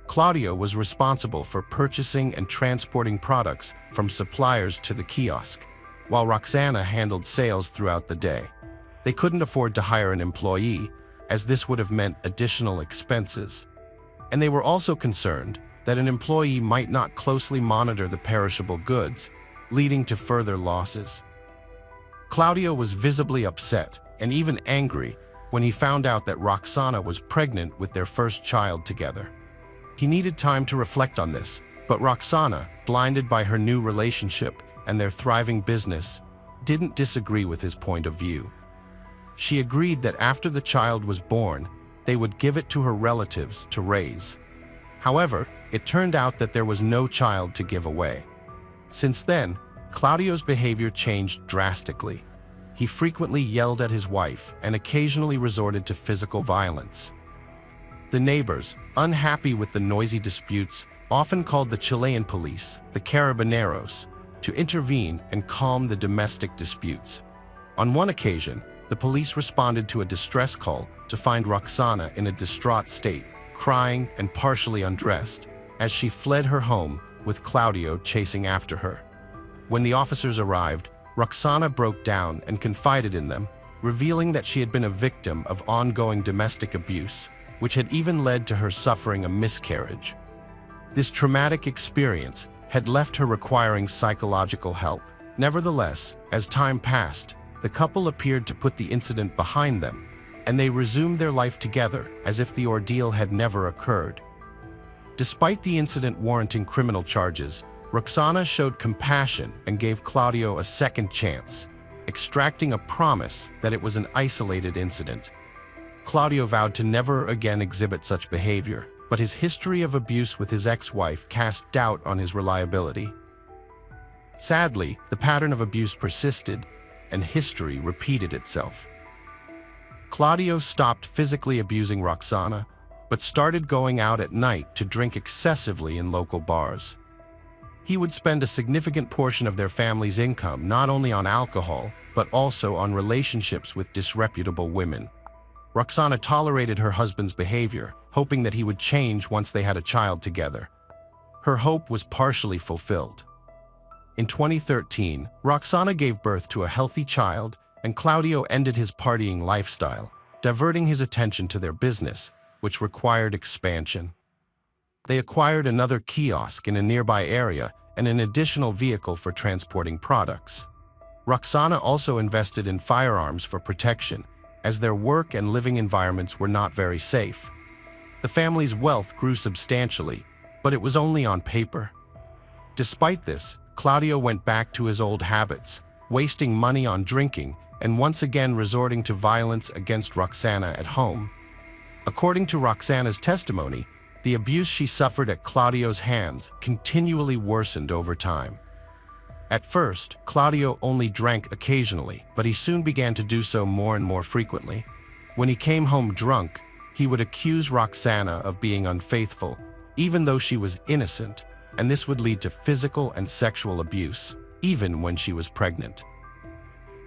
Claudio was responsible for purchasing and transporting products from suppliers to the kiosk, while Roxana handled sales throughout the day. They couldn't afford to hire an employee, as this would have meant additional expenses. And they were also concerned that an employee might not closely monitor the perishable goods, leading to further losses. Claudio was visibly upset and even angry when he found out that Roxana was pregnant with their first child together. He needed time to reflect on this, but Roxana, blinded by her new relationship and their thriving business, didn't disagree with his point of view. She agreed that after the child was born, they would give it to her relatives to raise. However, it turned out that there was no child to give away. Since then, Claudio's behavior changed drastically. He frequently yelled at his wife and occasionally resorted to physical violence. The neighbors, unhappy with the noisy disputes, often called the Chilean police, the carabineros, to intervene and calm the domestic disputes. On one occasion, the police responded to a distress call to find Roxana in a distraught state, crying and partially undressed, as she fled her home with Claudio chasing after her. When the officers arrived, Roxana broke down and confided in them, revealing that she had been a victim of ongoing domestic abuse, which had even led to her suffering a miscarriage. This traumatic experience had left her requiring psychological help. Nevertheless, as time passed, the couple appeared to put the incident behind them, and they resumed their life together as if the ordeal had never occurred. Despite the incident warranting criminal charges, Roxana showed compassion and gave Claudio a second chance, extracting a promise that it was an isolated incident. Claudio vowed to never again exhibit such behavior, but his history of abuse with his ex-wife cast doubt on his reliability. Sadly, the pattern of abuse persisted, and history repeated itself. Claudio stopped physically abusing Roxana, but started going out at night to drink excessively in local bars. He would spend a significant portion of their family's income not only on alcohol, but also on relationships with disreputable women. Roxana tolerated her husband's behavior, hoping that he would change once they had a child together. Her hope was partially fulfilled. In 2013, Roxana gave birth to a healthy child, and Claudio ended his partying lifestyle, diverting his attention to their business, which required expansion. They acquired another kiosk in a nearby area and an additional vehicle for transporting products. Roxana also invested in firearms for protection, as their work and living environments were not very safe. The family's wealth grew substantially, but it was only on paper. Despite this, Claudio went back to his old habits, wasting money on drinking and once again resorting to violence against Roxana at home. According to Roxana's testimony, the abuse she suffered at Claudio's hands continually worsened over time. At first, Claudio only drank occasionally, but he soon began to do so more and more frequently. When he came home drunk, he would accuse Roxana of being unfaithful, even though she was innocent, and this would lead to physical and sexual abuse, even when she was pregnant.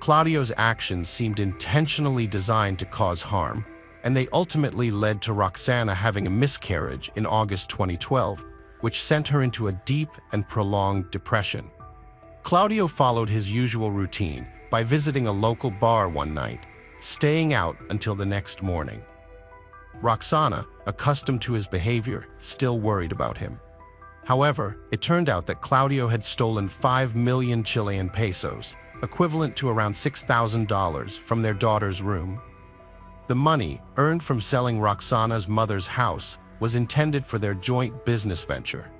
Claudio's actions seemed intentionally designed to cause harm, and they ultimately led to Roxana having a miscarriage in August 2012, which sent her into a deep and prolonged depression. Claudio followed his usual routine by visiting a local bar one night, staying out until the next morning. Roxana, accustomed to his behavior, still worried about him. However, it turned out that Claudio had stolen 5 million Chilean pesos, equivalent to around $6,000, from their daughter's room. The money, earned from selling Roxana's mother's house, was intended for their joint business venture.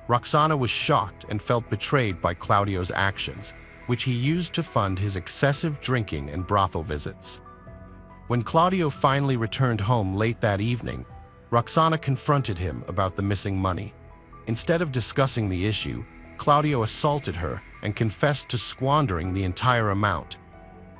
Roxana was shocked and felt betrayed by Claudio's actions, which he used to fund his excessive drinking and brothel visits. When Claudio finally returned home late that evening, Roxana confronted him about the missing money. Instead of discussing the issue, Claudio assaulted her and confessed to squandering the entire amount.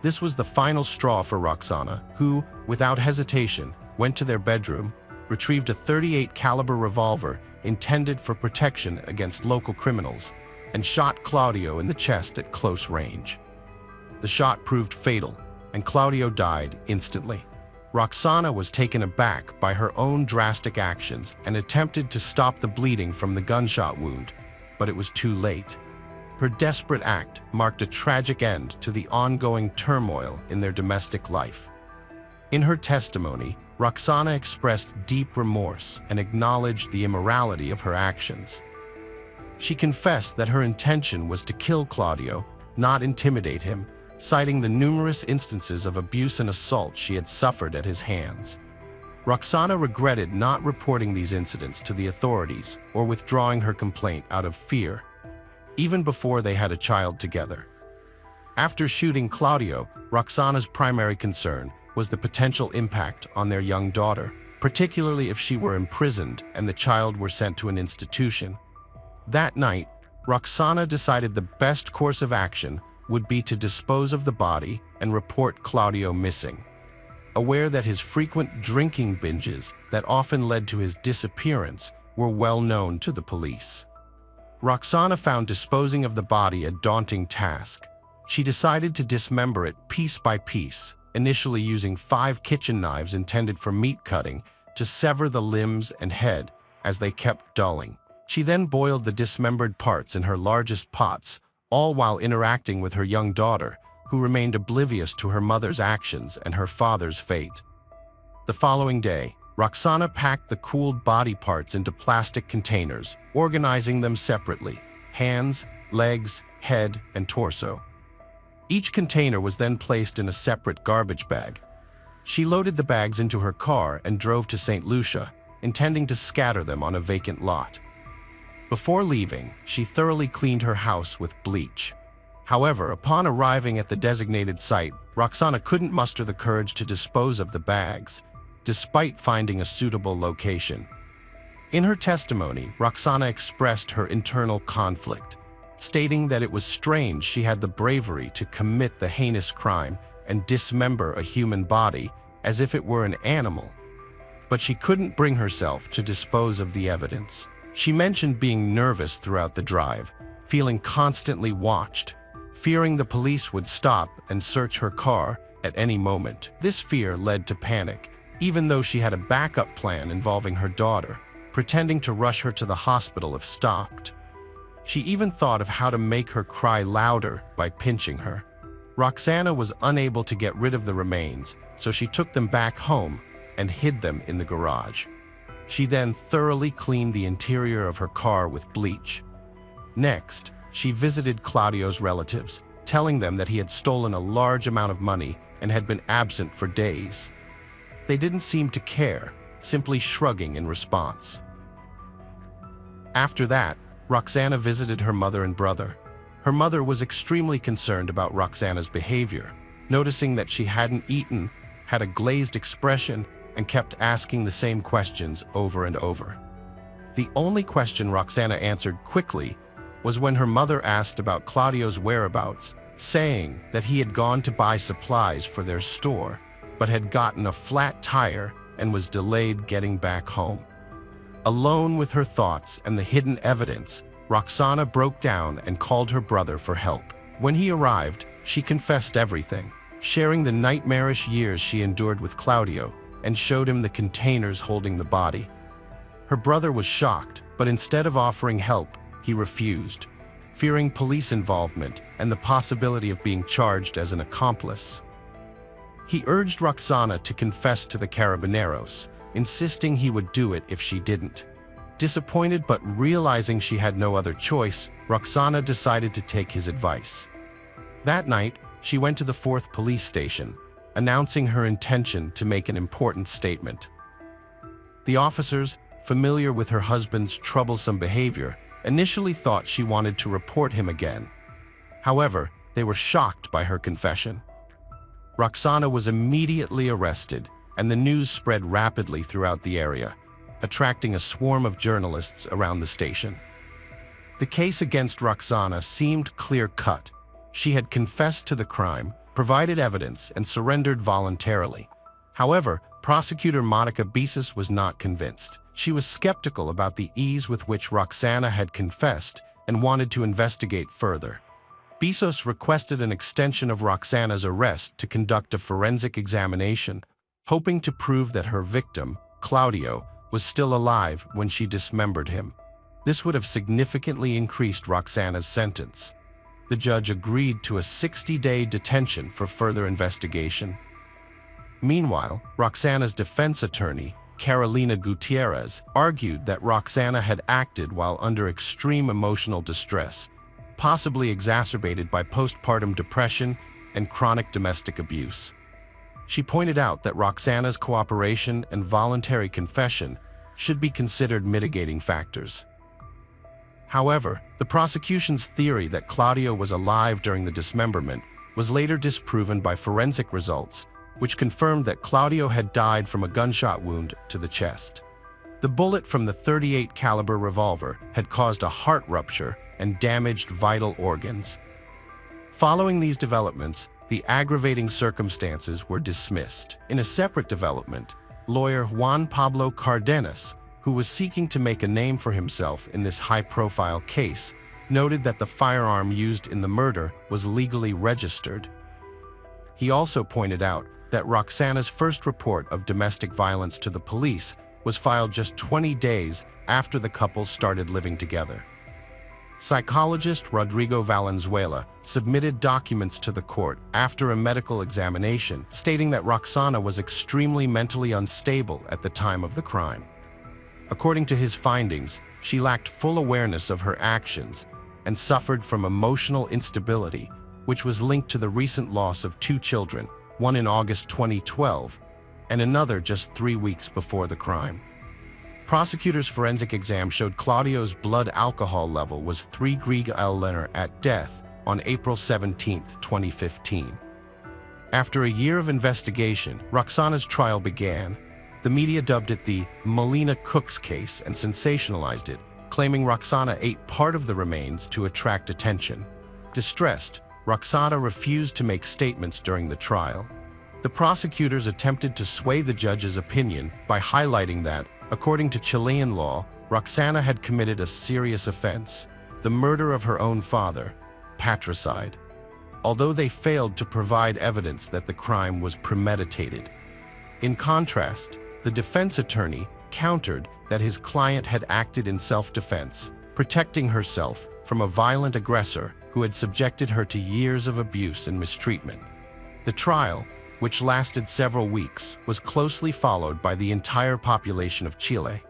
This was the final straw for Roxana, who, without hesitation, went to their bedroom, retrieved a .38 caliber revolver intended for protection against local criminals, and shot Claudio in the chest at close range. The shot proved fatal, and Claudio died instantly. Roxana was taken aback by her own drastic actions and attempted to stop the bleeding from the gunshot wound, but it was too late. Her desperate act marked a tragic end to the ongoing turmoil in their domestic life. In her testimony, Roxana expressed deep remorse and acknowledged the immorality of her actions. She confessed that her intention was to kill Claudio, not intimidate him, citing the numerous instances of abuse and assault she had suffered at his hands. Roxana regretted not reporting these incidents to the authorities or withdrawing her complaint out of fear, even before they had a child together. After shooting Claudio, Roxana's primary concern was the potential impact on their young daughter, particularly if she were imprisoned and the child were sent to an institution. That night, Roxana decided the best course of action would be to dispose of the body and report Claudio missing. Aware that his frequent drinking binges that often led to his disappearance were well known to the police. Roxana found disposing of the body a daunting task. She decided to dismember it piece by piece, initially using 5 kitchen knives intended for meat cutting to sever the limbs and head as they kept dulling. She then boiled the dismembered parts in her largest pots, all while interacting with her young daughter, who remained oblivious to her mother's actions and her father's fate. The following day, Roxana packed the cooled body parts into plastic containers, organizing them separately: hands, legs, head, and torso. Each container was then placed in a separate garbage bag. She loaded the bags into her car and drove to St. Lucia, intending to scatter them on a vacant lot. Before leaving, she thoroughly cleaned her house with bleach. However, upon arriving at the designated site, Roxana couldn't muster the courage to dispose of the bags, despite finding a suitable location. In her testimony, Roxana expressed her internal conflict, stating that it was strange she had the bravery to commit the heinous crime and dismember a human body as if it were an animal, but she couldn't bring herself to dispose of the evidence. She mentioned being nervous throughout the drive, feeling constantly watched, fearing the police would stop and search her car at any moment. This fear led to panic, even though she had a backup plan involving her daughter, pretending to rush her to the hospital if stopped. She even thought of how to make her cry louder by pinching her. Roxana was unable to get rid of the remains, so she took them back home and hid them in the garage. She then thoroughly cleaned the interior of her car with bleach. Next, she visited Claudio's relatives, telling them that he had stolen a large amount of money and had been absent for days. They didn't seem to care, simply shrugging in response. After that, Roxana visited her mother and brother. Her mother was extremely concerned about Roxana's behavior, noticing that she hadn't eaten, had a glazed expression, and kept asking the same questions over and over. The only question Roxana answered quickly was when her mother asked about Claudio's whereabouts, saying that he had gone to buy supplies for their store, but had gotten a flat tire and was delayed getting back home. Alone with her thoughts and the hidden evidence, Roxana broke down and called her brother for help. When he arrived, she confessed everything, sharing the nightmarish years she endured with Claudio, and showed him the containers holding the body. Her brother was shocked, but instead of offering help, he refused, fearing police involvement and the possibility of being charged as an accomplice. He urged Roxana to confess to the Carabineros, insisting he would do it if she didn't. Disappointed but realizing she had no other choice, Roxana decided to take his advice. That night, she went to the 4th police station, announcing her intention to make an important statement. The officers, familiar with her husband's troublesome behavior, initially thought she wanted to report him again. However, they were shocked by her confession. Roxana was immediately arrested, and the news spread rapidly throughout the area, attracting a swarm of journalists around the station. The case against Roxana seemed clear-cut. She had confessed to the crime, provided evidence, and surrendered voluntarily. However, prosecutor Monica Besis was not convinced. She was skeptical about the ease with which Roxana had confessed and wanted to investigate further. Besis requested an extension of Roxana's arrest to conduct a forensic examination, hoping to prove that her victim, Claudio, was still alive when she dismembered him. This would have significantly increased Roxana's sentence. The judge agreed to a 60-day detention for further investigation. Meanwhile, Roxana's defense attorney, Carolina Gutierrez, argued that Roxana had acted while under extreme emotional distress, possibly exacerbated by postpartum depression and chronic domestic abuse. She pointed out that Roxana's cooperation and voluntary confession should be considered mitigating factors. However, the prosecution's theory that Claudio was alive during the dismemberment was later disproven by forensic results, which confirmed that Claudio had died from a gunshot wound to the chest. The bullet from the .38 caliber revolver had caused a heart rupture and damaged vital organs. Following these developments, the aggravating circumstances were dismissed. In a separate development, lawyer Juan Pablo Cardenas, who was seeking to make a name for himself in this high-profile case, noted that the firearm used in the murder was legally registered. He also pointed out that Roxana's first report of domestic violence to the police was filed just 20 days after the couple started living together. Psychologist Rodrigo Valenzuela submitted documents to the court after a medical examination stating that Roxana was extremely mentally unstable at the time of the crime. According to his findings, she lacked full awareness of her actions and suffered from emotional instability, which was linked to the recent loss of 2 children, one in August 2012 and another just 3 weeks before the crime. Prosecutors' forensic exam showed Claudio's blood alcohol level was 3 Gr/L at death on April 17, 2015. After a year of investigation, Roxana's trial began. The media dubbed it the Melina Cooks case and sensationalized it, claiming Roxana ate part of the remains to attract attention. Distressed, Roxana refused to make statements during the trial. The prosecutors attempted to sway the judge's opinion by highlighting that, according to Chilean law, Roxana had committed a serious offense, the murder of her own father, patricide, although they failed to provide evidence that the crime was premeditated. In contrast, the defense attorney countered that his client had acted in self-defense, protecting herself from a violent aggressor who had subjected her to years of abuse and mistreatment. The trial, which lasted several weeks, was closely followed by the entire population of Chile.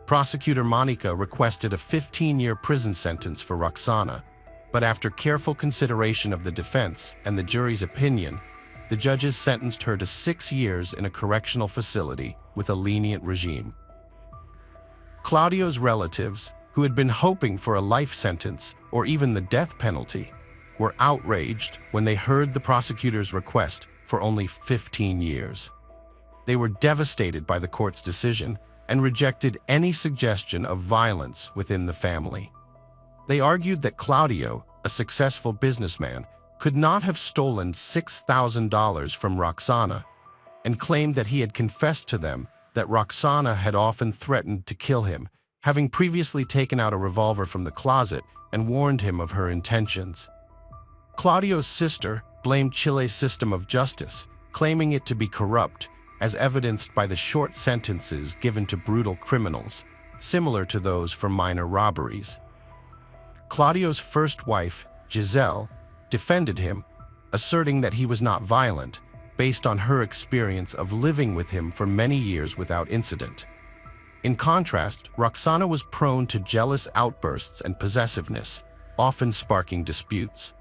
Prosecutor Monica requested a 15-year prison sentence for Roxana, but after careful consideration of the defense and the jury's opinion, the judges sentenced her to 6 years in a correctional facility with a lenient regime. Claudio's relatives, who had been hoping for a life sentence or even the death penalty, were outraged when they heard the prosecutor's request for only 15 years. They were devastated by the court's decision and rejected any suggestion of violence within the family. They argued that Claudio, a successful businessman, could not have stolen $6,000 from Roxana, and claimed that he had confessed to them that Roxana had often threatened to kill him, having previously taken out a revolver from the closet and warned him of her intentions. Claudio's sister blamed Chile's system of justice, claiming it to be corrupt, as evidenced by the short sentences given to brutal criminals, similar to those for minor robberies. Claudio's first wife, Giselle, defended him, asserting that he was not violent, based on her experience of living with him for many years without incident. In contrast, Roxana was prone to jealous outbursts and possessiveness, often sparking disputes.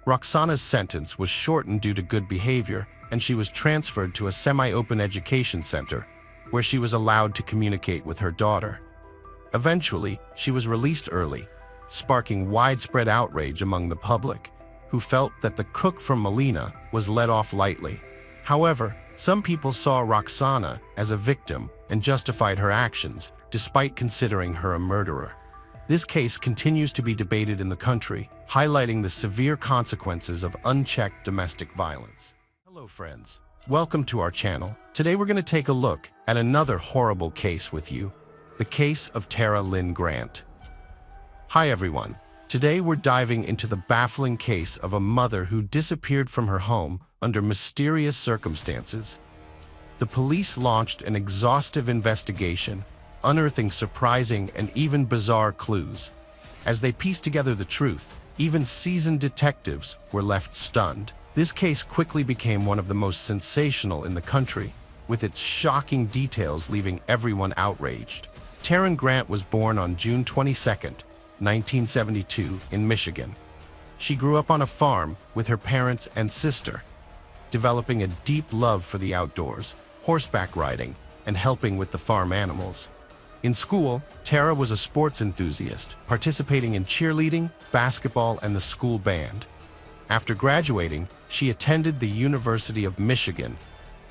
Roxana's sentence was shortened due to good behavior, and she was transferred to a semi-open education center, where she was allowed to communicate with her daughter. Eventually, she was released early, sparking widespread outrage among the public, who felt that the cook from Molina was let off lightly. However, some people saw Roxana as a victim and justified her actions, despite considering her a murderer. This case continues to be debated in the country, highlighting the severe consequences of unchecked domestic violence. Hello friends, welcome to our channel. Today we're going to take a look at another horrible case with you, the case of Tara Lynn Grant. Hi everyone, today we're diving into the baffling case of a mother who disappeared from her home under mysterious circumstances. The police launched an exhaustive investigation, unearthing surprising and even bizarre clues. As they pieced together the truth, even seasoned detectives were left stunned. This case quickly became one of the most sensational in the country, with its shocking details leaving everyone outraged. Tara Grant was born on June 22, 1972, in Michigan. She grew up on a farm with her parents and sister, developing a deep love for the outdoors, horseback riding, and helping with the farm animals. In school, Tara was a sports enthusiast, participating in cheerleading, basketball, and the school band. After graduating, she attended the University of Michigan,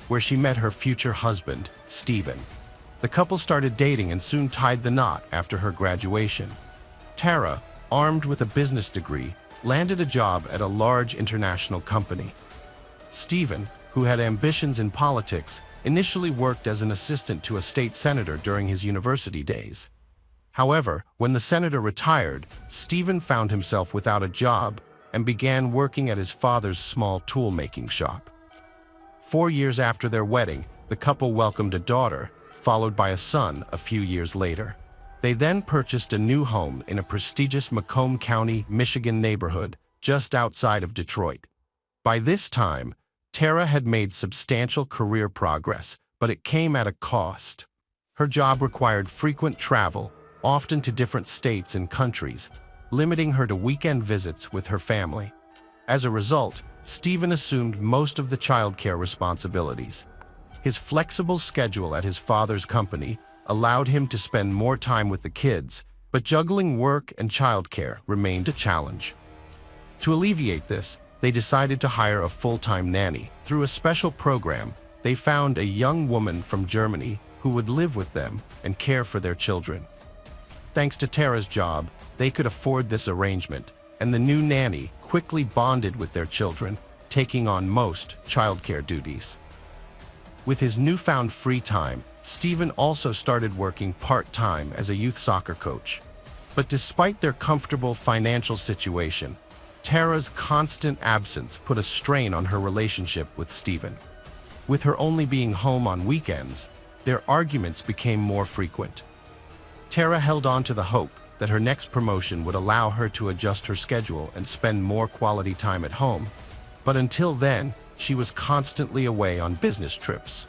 where she met her future husband, Stephen. The couple started dating and soon tied the knot after her graduation. Tara, armed with a business degree, landed a job at a large international company. Stephen, who had ambitions in politics, initially worked as an assistant to a state senator during his university days. However, when the senator retired, Stephen found himself without a job and began working at his father's small tool-making shop. 4 years after their wedding, the couple welcomed a daughter, followed by a son a few years later. They then purchased a new home in a prestigious Macomb County, Michigan neighborhood just outside of Detroit. By this time, Tara had made substantial career progress, but it came at a cost. Her job required frequent travel, often to different states and countries, limiting her to weekend visits with her family. As a result, Stephen assumed most of the childcare responsibilities. His flexible schedule at his father's company allowed him to spend more time with the kids, but juggling work and childcare remained a challenge. To alleviate this, they decided to hire a full-time nanny. Through a special program, they found a young woman from Germany who would live with them and care for their children. Thanks to Tara's job, they could afford this arrangement, and the new nanny quickly bonded with their children, taking on most childcare duties. With his newfound free time, Stephen also started working part-time as a youth soccer coach. But despite their comfortable financial situation, Tara's constant absence put a strain on her relationship with Stephen. With her only being home on weekends, their arguments became more frequent. Tara held on to the hope that her next promotion would allow her to adjust her schedule and spend more quality time at home, but until then, she was constantly away on business trips.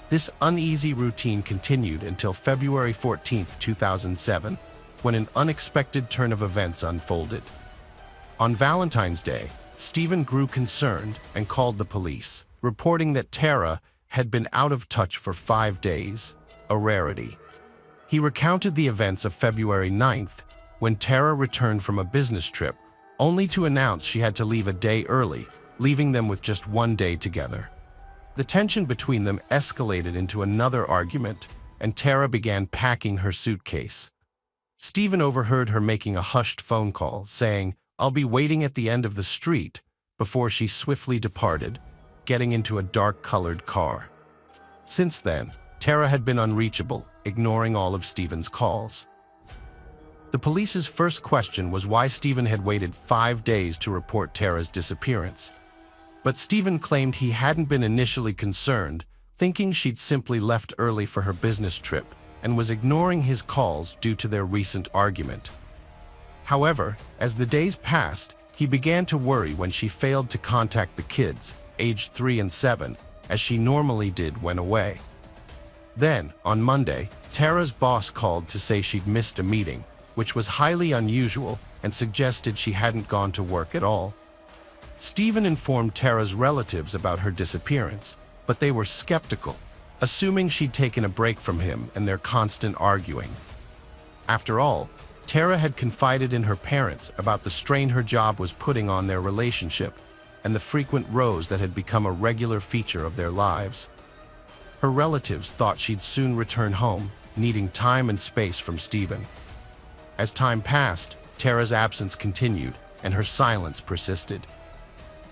This uneasy routine continued until February 14, 2007, when an unexpected turn of events unfolded. On Valentine's Day, Stephen grew concerned and called the police, reporting that Tara had been out of touch for 5 days, a rarity. He recounted the events of February 9th, when Tara returned from a business trip, only to announce she had to leave a day early, leaving them with just 1 day together. The tension between them escalated into another argument, and Tara began packing her suitcase. Stephen overheard her making a hushed phone call, saying, "I'll be waiting at the end of the street," before she swiftly departed, getting into a dark-colored car. Since then, Tara had been unreachable, ignoring all of Stephen's calls. The police's first question was why Stephen had waited 5 days to report Tara's disappearance. But Stephen claimed he hadn't been initially concerned, thinking she'd simply left early for her business trip and was ignoring his calls due to their recent argument. However, as the days passed, he began to worry when she failed to contact the kids, aged 3 and 7, as she normally did when away. Then, on Monday, Tara's boss called to say she'd missed a meeting, which was highly unusual and suggested she hadn't gone to work at all. Stephen informed Tara's relatives about her disappearance, but they were skeptical, assuming she'd taken a break from him and their constant arguing. After all, Tara had confided in her parents about the strain her job was putting on their relationship and the frequent rows that had become a regular feature of their lives. Her relatives thought she'd soon return home, needing time and space from Stephen. As time passed, Tara's absence continued, and her silence persisted.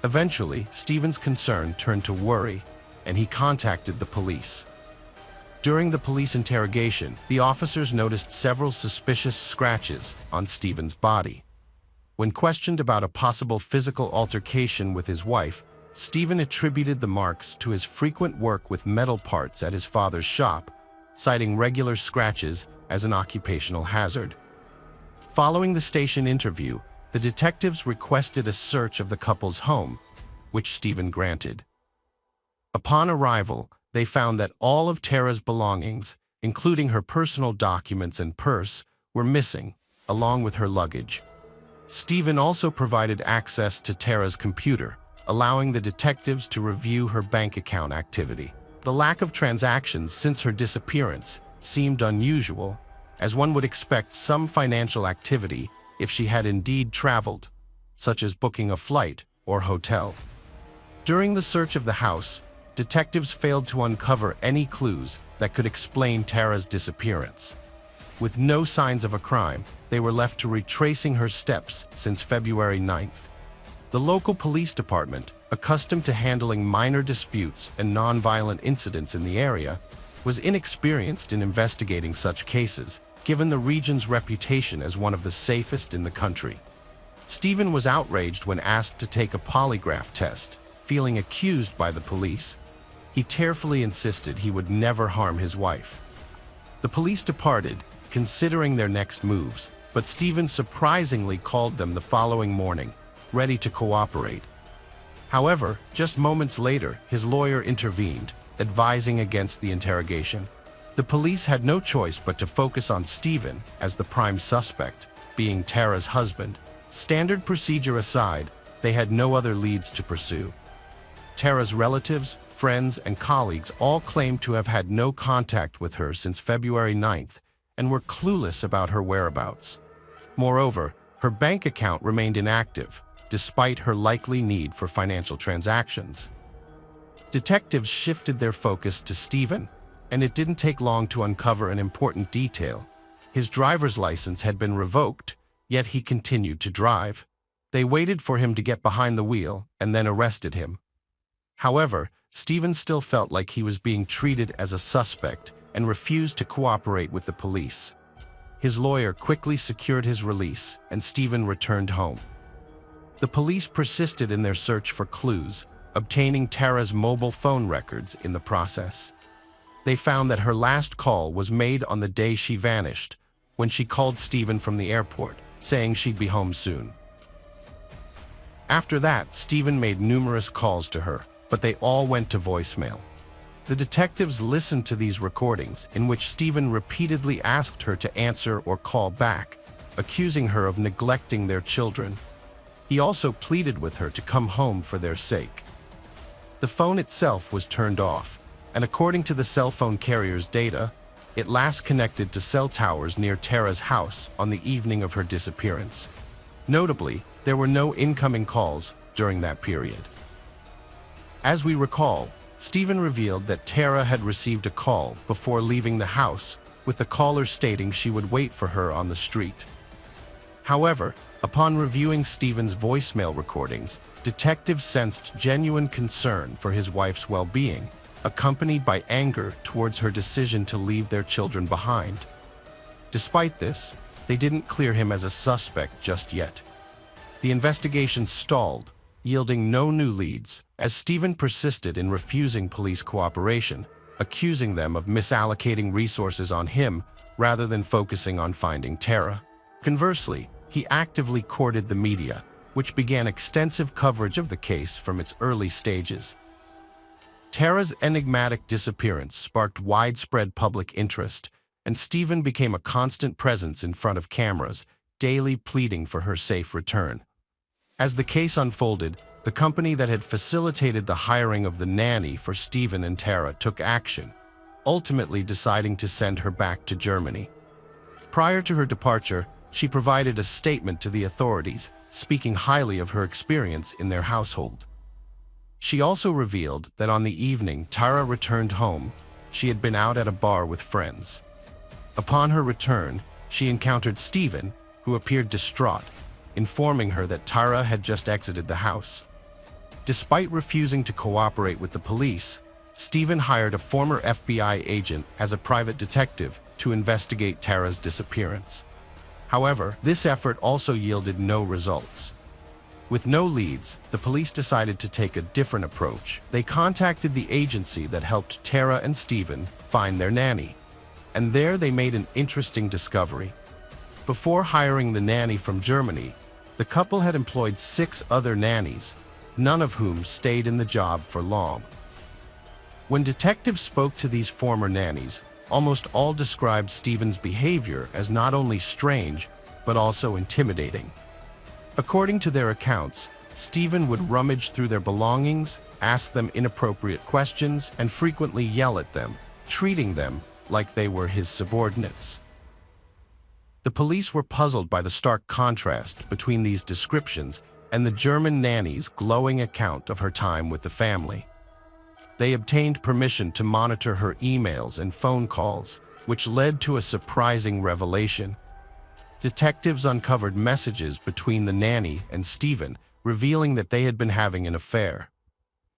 Eventually, Stephen's concern turned to worry, and he contacted the police. During the police interrogation, the officers noticed several suspicious scratches on Stephen's body. When questioned about a possible physical altercation with his wife, Stephen attributed the marks to his frequent work with metal parts at his father's shop, citing regular scratches as an occupational hazard. Following the station interview, the detectives requested a search of the couple's home, which Stephen granted. Upon arrival, they found that all of Tara's belongings, including her personal documents and purse, were missing, along with her luggage. Stephen also provided access to Tara's computer, allowing the detectives to review her bank account activity. The lack of transactions since her disappearance seemed unusual, as one would expect some financial activity if she had indeed traveled, such as booking a flight or hotel. During the search of the house, detectives failed to uncover any clues that could explain Tara's disappearance. With no signs of a crime, they were left to retracing her steps since February 9th. The local police department, accustomed to handling minor disputes and nonviolent incidents in the area, was inexperienced in investigating such cases, given the region's reputation as one of the safest in the country. Stephen was outraged when asked to take a polygraph test, feeling accused by the police. He tearfully insisted he would never harm his wife. The police departed, considering their next moves, but Stephen surprisingly called them the following morning, ready to cooperate. However, just moments later, his lawyer intervened, advising against the interrogation. The police had no choice but to focus on Stephen as the prime suspect, being Tara's husband. Standard procedure aside, they had no other leads to pursue. Tara's relatives, friends, and colleagues all claimed to have had no contact with her since February 9th and were clueless about her whereabouts. Moreover, her bank account remained inactive, despite her likely need for financial transactions. Detectives shifted their focus to Stephen, and it didn't take long to uncover an important detail. His driver's license had been revoked, yet he continued to drive. They waited for him to get behind the wheel and then arrested him. However, Stephen still felt like he was being treated as a suspect and refused to cooperate with the police. His lawyer quickly secured his release, and Stephen returned home. The police persisted in their search for clues, obtaining Tara's mobile phone records in the process. They found that her last call was made on the day she vanished, when she called Stephen from the airport, saying she'd be home soon. After that, Stephen made numerous calls to her, but they all went to voicemail. The detectives listened to these recordings in which Stephen repeatedly asked her to answer or call back, accusing her of neglecting their children. He also pleaded with her to come home for their sake. The phone itself was turned off, and according to the cell phone carrier's data, it last connected to cell towers near Tara's house on the evening of her disappearance. Notably, there were no incoming calls during that period. As we recall, Stephen revealed that Tara had received a call before leaving the house, with the caller stating she would wait for her on the street. However, upon reviewing Stephen's voicemail recordings, detectives sensed genuine concern for his wife's well-being, accompanied by anger towards her decision to leave their children behind. Despite this, they didn't clear him as a suspect just yet. The investigation stalled, yielding no new leads, as Stephen persisted in refusing police cooperation, accusing them of misallocating resources on him rather than focusing on finding Tara. Conversely, he actively courted the media, which began extensive coverage of the case from its early stages. Tara's enigmatic disappearance sparked widespread public interest, and Stephen became a constant presence in front of cameras, daily pleading for her safe return. As the case unfolded, the company that had facilitated the hiring of the nanny for Stephen and Tara took action, ultimately deciding to send her back to Germany. Prior to her departure, she provided a statement to the authorities, speaking highly of her experience in their household. She also revealed that on the evening Tara returned home, she had been out at a bar with friends. Upon her return, she encountered Stephen, who appeared distraught, informing her that Tara had just exited the house. Despite refusing to cooperate with the police, Stephen hired a former FBI agent as a private detective to investigate Tara's disappearance. However, this effort also yielded no results. With no leads, the police decided to take a different approach. They contacted the agency that helped Tara and Stephen find their nanny, and there they made an interesting discovery. Before hiring the nanny from Germany, the couple had employed 6 other nannies, none of whom stayed in the job for long. When detectives spoke to these former nannies, almost all described Stephen's behavior as not only strange, but also intimidating. According to their accounts, Stephen would rummage through their belongings, ask them inappropriate questions, and frequently yell at them, treating them like they were his subordinates. The police were puzzled by the stark contrast between these descriptions and the German nanny's glowing account of her time with the family. They obtained permission to monitor her emails and phone calls, which led to a surprising revelation. Detectives uncovered messages between the nanny and Stephen, revealing that they had been having an affair.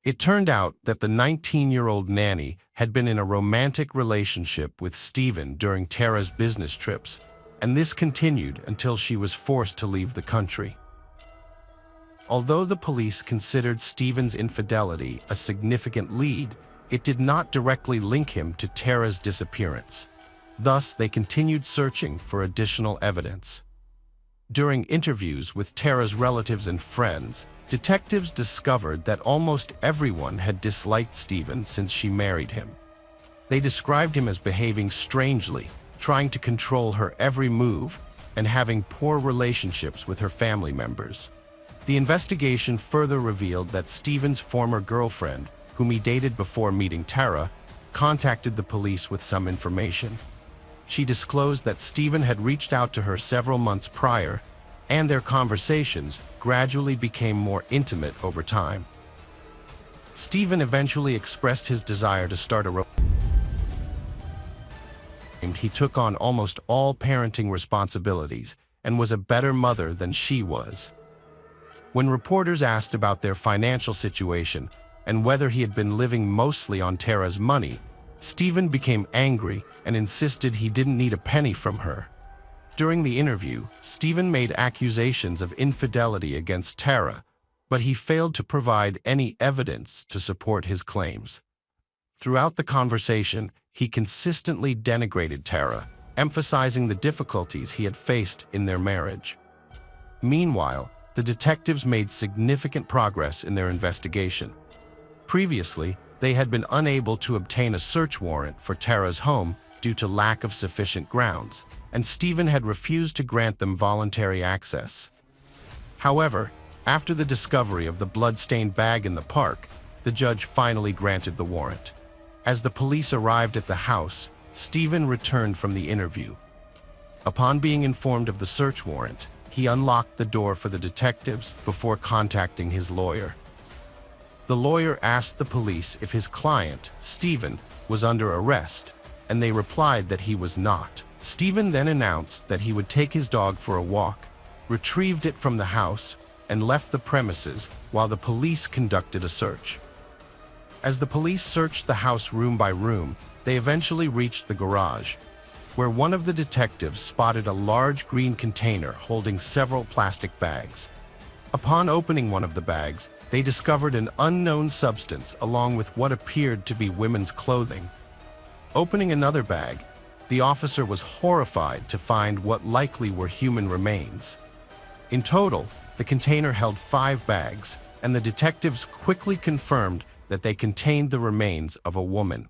It turned out that the 19-year-old nanny had been in a romantic relationship with Stephen during Tara's business trips, and this continued until she was forced to leave the country. Although the police considered Stephen's infidelity a significant lead, it did not directly link him to Tara's disappearance. Thus, they continued searching for additional evidence. During interviews with Tara's relatives and friends, detectives discovered that almost everyone had disliked Stephen since she married him. They described him as behaving strangely, trying to control her every move, and having poor relationships with her family members. The investigation further revealed that Stephen's former girlfriend, whom he dated before meeting Tara, contacted the police with some information. She disclosed that Stephen had reached out to her several months prior, and their conversations gradually became more intimate over time. Stephen eventually expressed his desire to start a relationship. He took on almost all parenting responsibilities and was a better mother than she was. When reporters asked about their financial situation and whether he had been living mostly on Tara's money, Stephen became angry and insisted he didn't need a penny from her. During the interview, Stephen made accusations of infidelity against Tara, but he failed to provide any evidence to support his claims. Throughout the conversation, he consistently denigrated Tara, emphasizing the difficulties he had faced in their marriage. Meanwhile, the detectives made significant progress in their investigation. Previously, they had been unable to obtain a search warrant for Tara's home due to lack of sufficient grounds, and Stephen had refused to grant them voluntary access. However, after the discovery of the blood-stained bag in the park, the judge finally granted the warrant. As the police arrived at the house, Stephen returned from the interview. Upon being informed of the search warrant, he unlocked the door for the detectives before contacting his lawyer. The lawyer asked the police if his client, Stephen, was under arrest, and they replied that he was not. Stephen then announced that he would take his dog for a walk, retrieved it from the house, and left the premises while the police conducted a search. As the police searched the house room by room, they eventually reached the garage, where one of the detectives spotted a large green container holding several plastic bags. Upon opening one of the bags, they discovered an unknown substance along with what appeared to be women's clothing. Opening another bag, the officer was horrified to find what likely were human remains. In total, the container held 5 bags, and the detectives quickly confirmed that they contained the remains of a woman.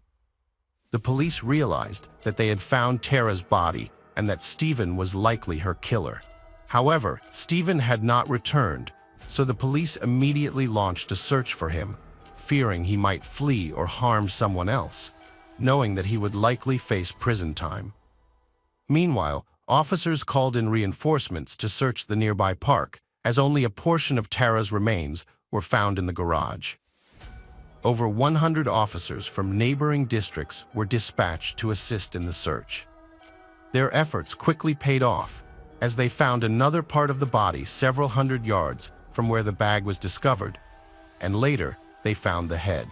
The police realized that they had found Tara's body and that Stephen was likely her killer. However, Stephen had not returned, so the police immediately launched a search for him, fearing he might flee or harm someone else, knowing that he would likely face prison time. Meanwhile, officers called in reinforcements to search the nearby park, as only a portion of Tara's remains were found in the garage. Over 100 officers from neighboring districts were dispatched to assist in the search. Their efforts quickly paid off, as they found another part of the body several hundred yards from where the bag was discovered, and later they found the head.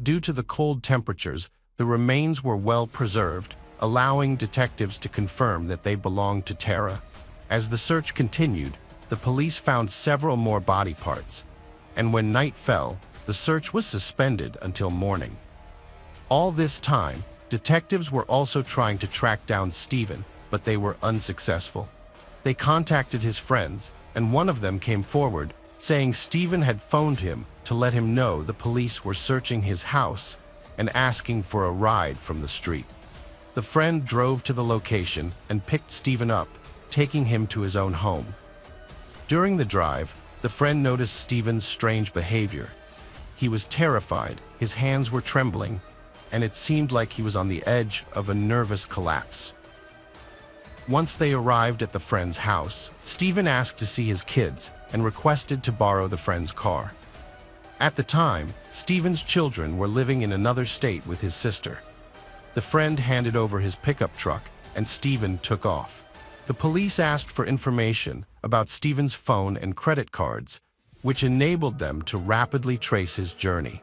Due to the cold temperatures, the remains were well preserved, allowing detectives to confirm that they belonged to Tara. As the search continued, the police found several more body parts, and when night fell, the search was suspended until morning. All this time, detectives were also trying to track down Stephen, but they were unsuccessful. They contacted his friends, and one of them came forward, saying Stephen had phoned him to let him know the police were searching his house and asking for a ride from the street. The friend drove to the location and picked Stephen up, taking him to his own home. During the drive, the friend noticed Stephen's strange behavior. He was terrified, his hands were trembling, and it seemed like he was on the edge of a nervous collapse. Once they arrived at the friend's house, Stephen asked to see his kids and requested to borrow the friend's car. At the time, Stephen's children were living in another state with his sister. The friend handed over his pickup truck, and Stephen took off. The police asked for information about Stephen's phone and credit cards, which enabled them to rapidly trace his journey.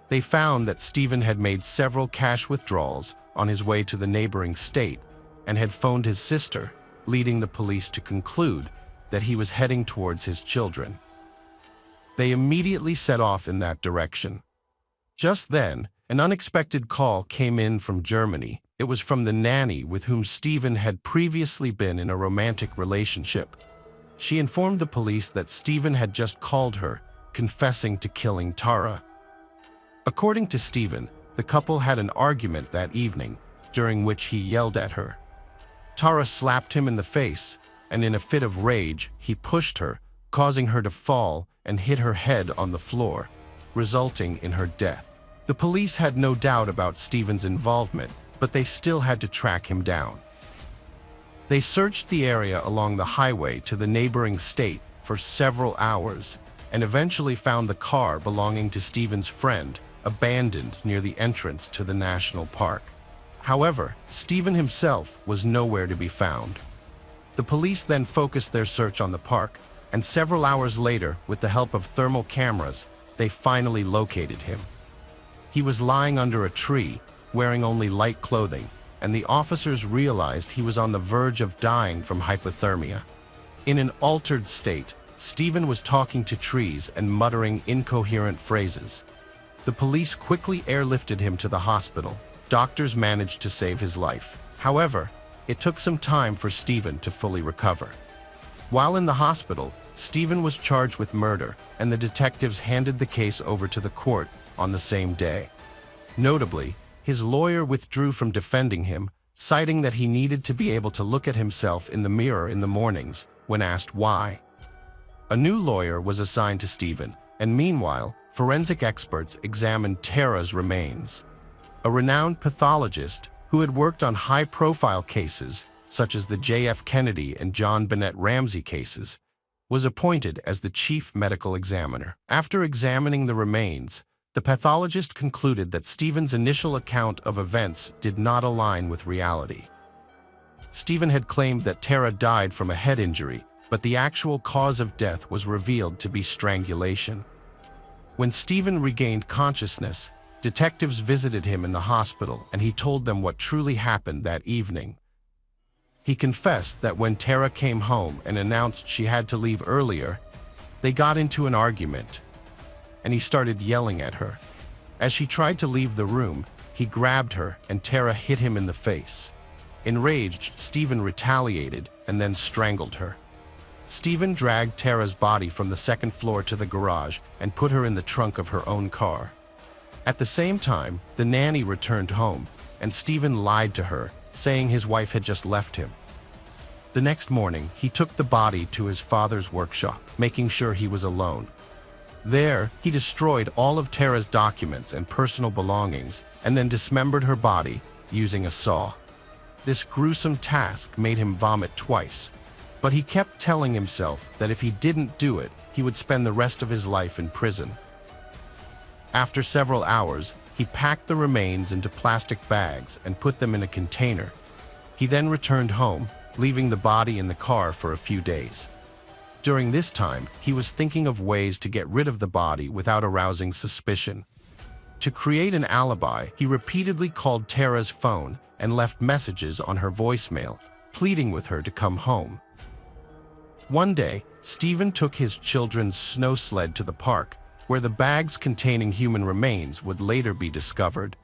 They found that Stephen had made several cash withdrawals on his way to the neighboring state and had phoned his sister, leading the police to conclude that he was heading towards his children. They immediately set off in that direction. Just then, an unexpected call came in from Germany. It was from the nanny with whom Stephen had previously been in a romantic relationship. She informed the police that Stephen had just called her, confessing to killing Tara. According to Stephen, the couple had an argument that evening, during which he yelled at her. Tara slapped him in the face, and in a fit of rage, he pushed her, causing her to fall and hit her head on the floor, resulting in her death. The police had no doubt about Stephen's involvement, but they still had to track him down. They searched the area along the highway to the neighboring state for several hours and eventually found the car belonging to Stephen's friend abandoned near the entrance to the national park. However, Stephen himself was nowhere to be found. The police then focused their search on the park, and several hours later, with the help of thermal cameras, they finally located him. He was lying under a tree, wearing only light clothing, and the officers realized he was on the verge of dying from hypothermia. In an altered state, Stephen was talking to trees and muttering incoherent phrases. The police quickly airlifted him to the hospital. Doctors managed to save his life. However, it took some time for Stephen to fully recover. While in the hospital, Stephen was charged with murder, and the detectives handed the case over to the court on the same day. Notably, his lawyer withdrew from defending him, citing that he needed to be able to look at himself in the mirror in the mornings when asked why. A new lawyer was assigned to Stephen, and meanwhile, forensic experts examined Tara's remains. A renowned pathologist who had worked on high-profile cases, such as the J.F. Kennedy and John Bennett Ramsey cases, was appointed as the chief medical examiner. After examining the remains, the pathologist concluded that Stephen's initial account of events did not align with reality. Stephen had claimed that Tara died from a head injury, but the actual cause of death was revealed to be strangulation. When Stephen regained consciousness, detectives visited him in the hospital and he told them what truly happened that evening. He confessed that when Tara came home and announced she had to leave earlier, they got into an argument, and he started yelling at her. As she tried to leave the room, he grabbed her and Tara hit him in the face. Enraged, Stephen retaliated and then strangled her. Stephen dragged Tara's body from the second floor to the garage and put her in the trunk of her own car. At the same time, the nanny returned home, and Stephen lied to her, saying his wife had just left him. The next morning, he took the body to his father's workshop, making sure he was alone. There, he destroyed all of Tara's documents and personal belongings, and then dismembered her body using a saw. This gruesome task made him vomit twice, but he kept telling himself that if he didn't do it, he would spend the rest of his life in prison. After several hours, he packed the remains into plastic bags and put them in a container. He then returned home, leaving the body in the car for a few days. During this time, he was thinking of ways to get rid of the body without arousing suspicion. To create an alibi, he repeatedly called Tara's phone and left messages on her voicemail, pleading with her to come home. One day, Stephen took his children's snow sled to the park, where the bags containing human remains would later be discovered.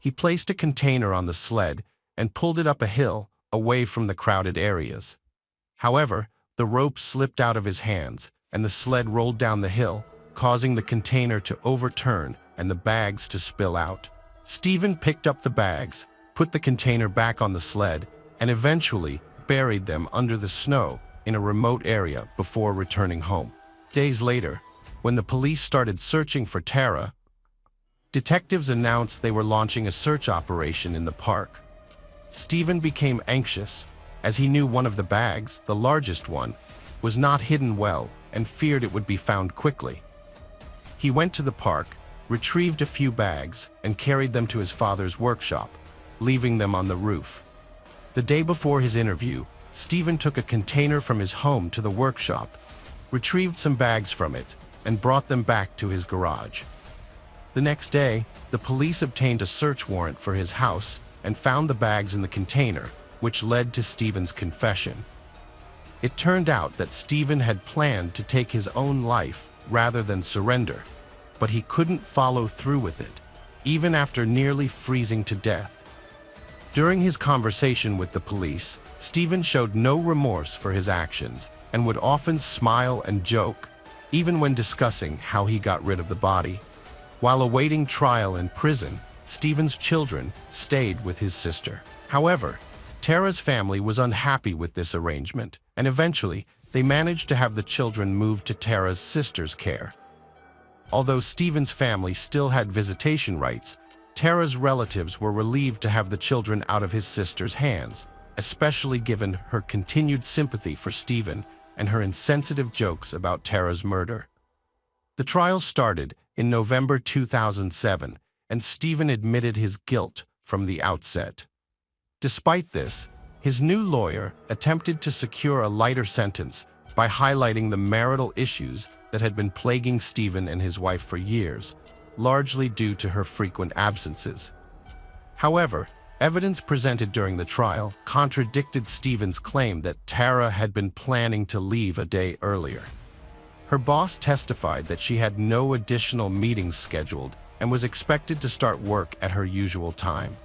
He placed a container on the sled and pulled it up a hill, away from the crowded areas. However, the rope slipped out of his hands, and the sled rolled down the hill, causing the container to overturn and the bags to spill out. Stephen picked up the bags, put the container back on the sled, and eventually buried them under the snow in a remote area before returning home. Days later, when the police started searching for Tara, detectives announced they were launching a search operation in the park. Stephen became anxious, as he knew one of the bags, the largest one, was not hidden well and feared it would be found quickly. He went to the park, retrieved a few bags, and carried them to his father's workshop, leaving them on the roof. The day before his interview, Stephen took a container from his home to the workshop, retrieved some bags from it, and brought them back to his garage. The next day, the police obtained a search warrant for his house and found the bags in the container, which led to Stephen's confession. It turned out that Stephen had planned to take his own life rather than surrender, but he couldn't follow through with it, even after nearly freezing to death. During his conversation with the police, Stephen showed no remorse for his actions and would often smile and joke, even when discussing how he got rid of the body. While awaiting trial in prison, Stephen's children stayed with his sister. However, Tara's family was unhappy with this arrangement, and eventually they managed to have the children moved to Tara's sister's care. Although Stephen's family still had visitation rights, Tara's relatives were relieved to have the children out of his sister's hands, especially given her continued sympathy for Stephen and her insensitive jokes about Tara's murder. The trial started in November 2007, and Stephen admitted his guilt from the outset. Despite this, his new lawyer attempted to secure a lighter sentence by highlighting the marital issues that had been plaguing Stephen and his wife for years, largely due to her frequent absences. However, evidence presented during the trial contradicted Stephen's claim that Tara had been planning to leave a day earlier. Her boss testified that she had no additional meetings scheduled and was expected to start work at her usual time.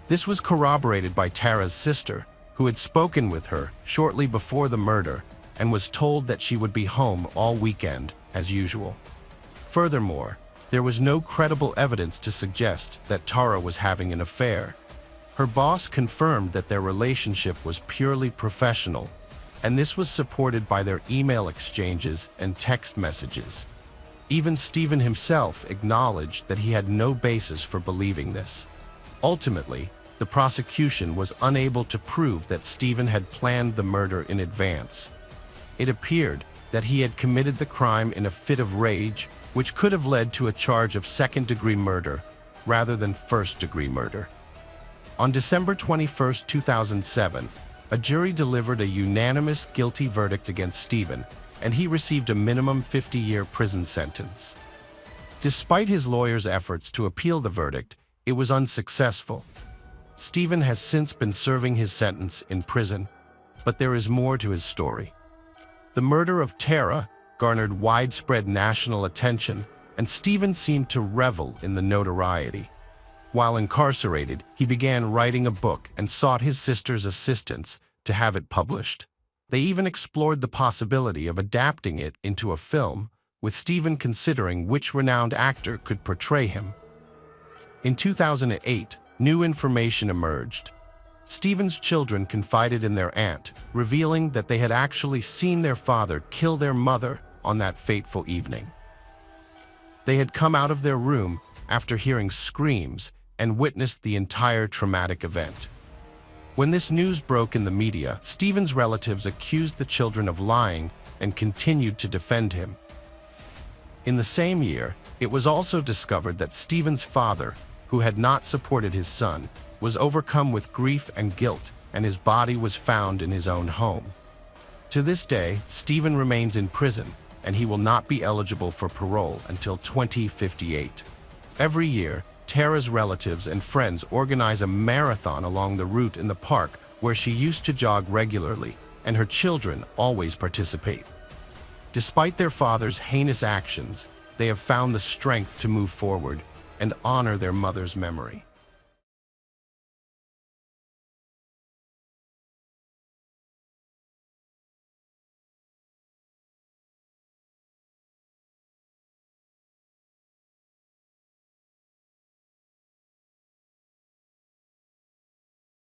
This was corroborated by Tara's sister, who had spoken with her shortly before the murder and was told that she would be home all weekend as usual. Furthermore, there was no credible evidence to suggest that Tara was having an affair. Her boss confirmed that their relationship was purely professional, and this was supported by their email exchanges and text messages. Even Stephen himself acknowledged that he had no basis for believing this. Ultimately, the prosecution was unable to prove that Stephen had planned the murder in advance. It appeared that he had committed the crime in a fit of rage, which could have led to a charge of second-degree murder rather than first-degree murder. On December 21, 2007, a jury delivered a unanimous guilty verdict against Stephen, and he received a minimum 50-year prison sentence. Despite his lawyer's efforts to appeal the verdict, it was unsuccessful. Stephen has since been serving his sentence in prison, but there is more to his story. The murder of Tara garnered widespread national attention, and Stephen seemed to revel in the notoriety. While incarcerated, he began writing a book and sought his sister's assistance to have it published. They even explored the possibility of adapting it into a film, with Stephen considering which renowned actor could portray him. In 2008, new information emerged. Stephen's children confided in their aunt, revealing that they had actually seen their father kill their mother on that fateful evening. They had come out of their room after hearing screams and witnessed the entire traumatic event. When this news broke in the media, Stephen's relatives accused the children of lying and continued to defend him. In the same year, it was also discovered that Stephen's father, who had not supported his son, was overcome with grief and guilt, and his body was found in his own home. To this day, Stephen remains in prison, and he will not be eligible for parole until 2058. Every year, Tara's relatives and friends organize a marathon along the route in the park where she used to jog regularly, and her children always participate. Despite their father's heinous actions, they have found the strength to move forward and honor their mother's memory.